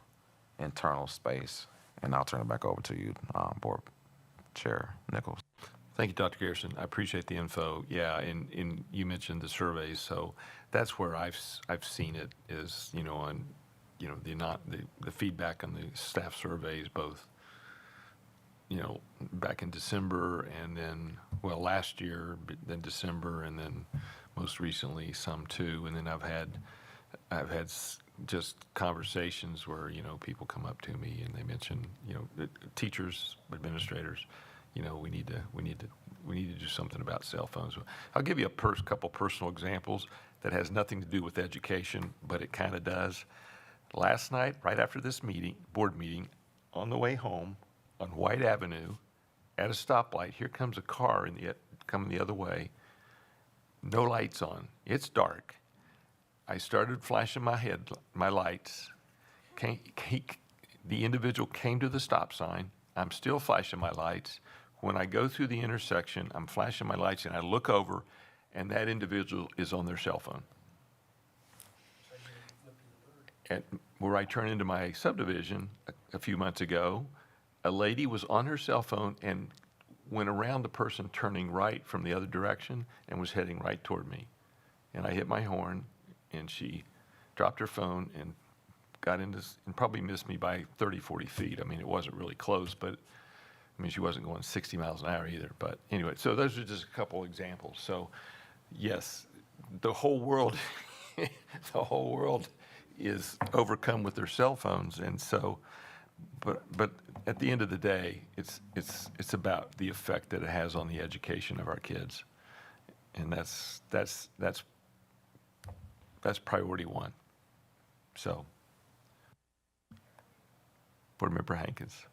internal space, and I'll turn it back over to you, Board Chair Nichols. Thank you, Dr. Garrison. I appreciate the info. Yeah, and you mentioned the surveys, so that's where I've seen it is, on, the feedback on the staff surveys, both, back in December and then, last year, but then December, and then most recently some too. And then I've had just conversations where, people come up to me and they mention, the teachers, administrators, we need to do something about cell phones. I'll give you a couple personal examples that has nothing to do with education, but it kind of does. Last night, right after this board meeting, on the way home on White Avenue, at a stoplight, here comes a car coming the other way. No lights on. It's dark. I started flashing my lights. The individual came to the stop sign. I'm still flashing my lights. When I go through the intersection, I'm flashing my lights, and I look over, and that individual is on their cell phone. And where I turned into my subdivision a few months ago, a lady was on her cell phone and went around the person turning right from the other direction and was heading right toward me. And I hit my horn, and she dropped her phone and got into, and probably missed me by 30, 40 feet. I mean, it wasn't really close, but she wasn't going 60 miles an hour either. But anyway, so those are just a couple examples. So yes, the whole world, is overcome with their cell phones. And so, but at the end of the day, it's about the effect that it has on the education of our kids. And that's priority one. So, Board Member Hankins.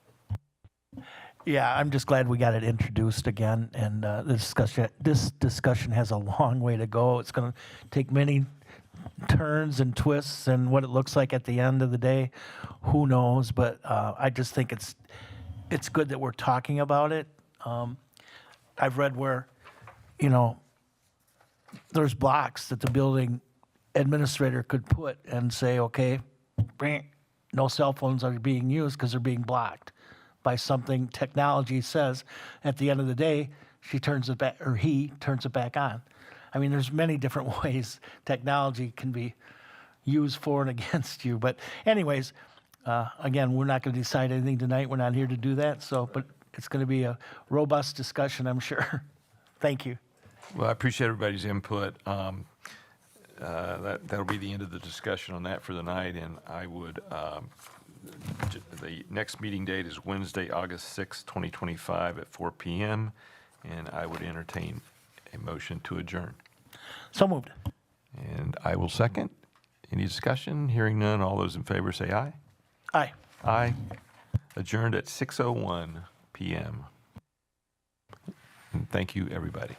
Yeah, I'm just glad we got it introduced again, and this discussion has a long way to go. It's going to take many turns and twists, and what it looks like at the end of the day, who knows? But I just think it's good that we're talking about it. I've read where, there's blocks that the building administrator could put and say, okay, no cell phones are being used because they're being blocked by something technology says. At the end of the day, she turns it back, or he turns it back on. I mean, there's many different ways technology can be used for and against you. But anyways, again, we're not going to decide anything tonight. We're not here to do that. So, but it's going to be a robust discussion, I'm sure. Thank you. Well, I appreciate everybody's input. That'll be the end of the discussion on that for the night, and I would, the next meeting date is Wednesday, August 6, 2025 at 4 p.m., and I would entertain a motion to adjourn. So moved. And I will second. Any discussion? Hearing none, all those in favor say aye. Aye. Aye. Adjourned at 6:01 p.m. And thank you, everybody.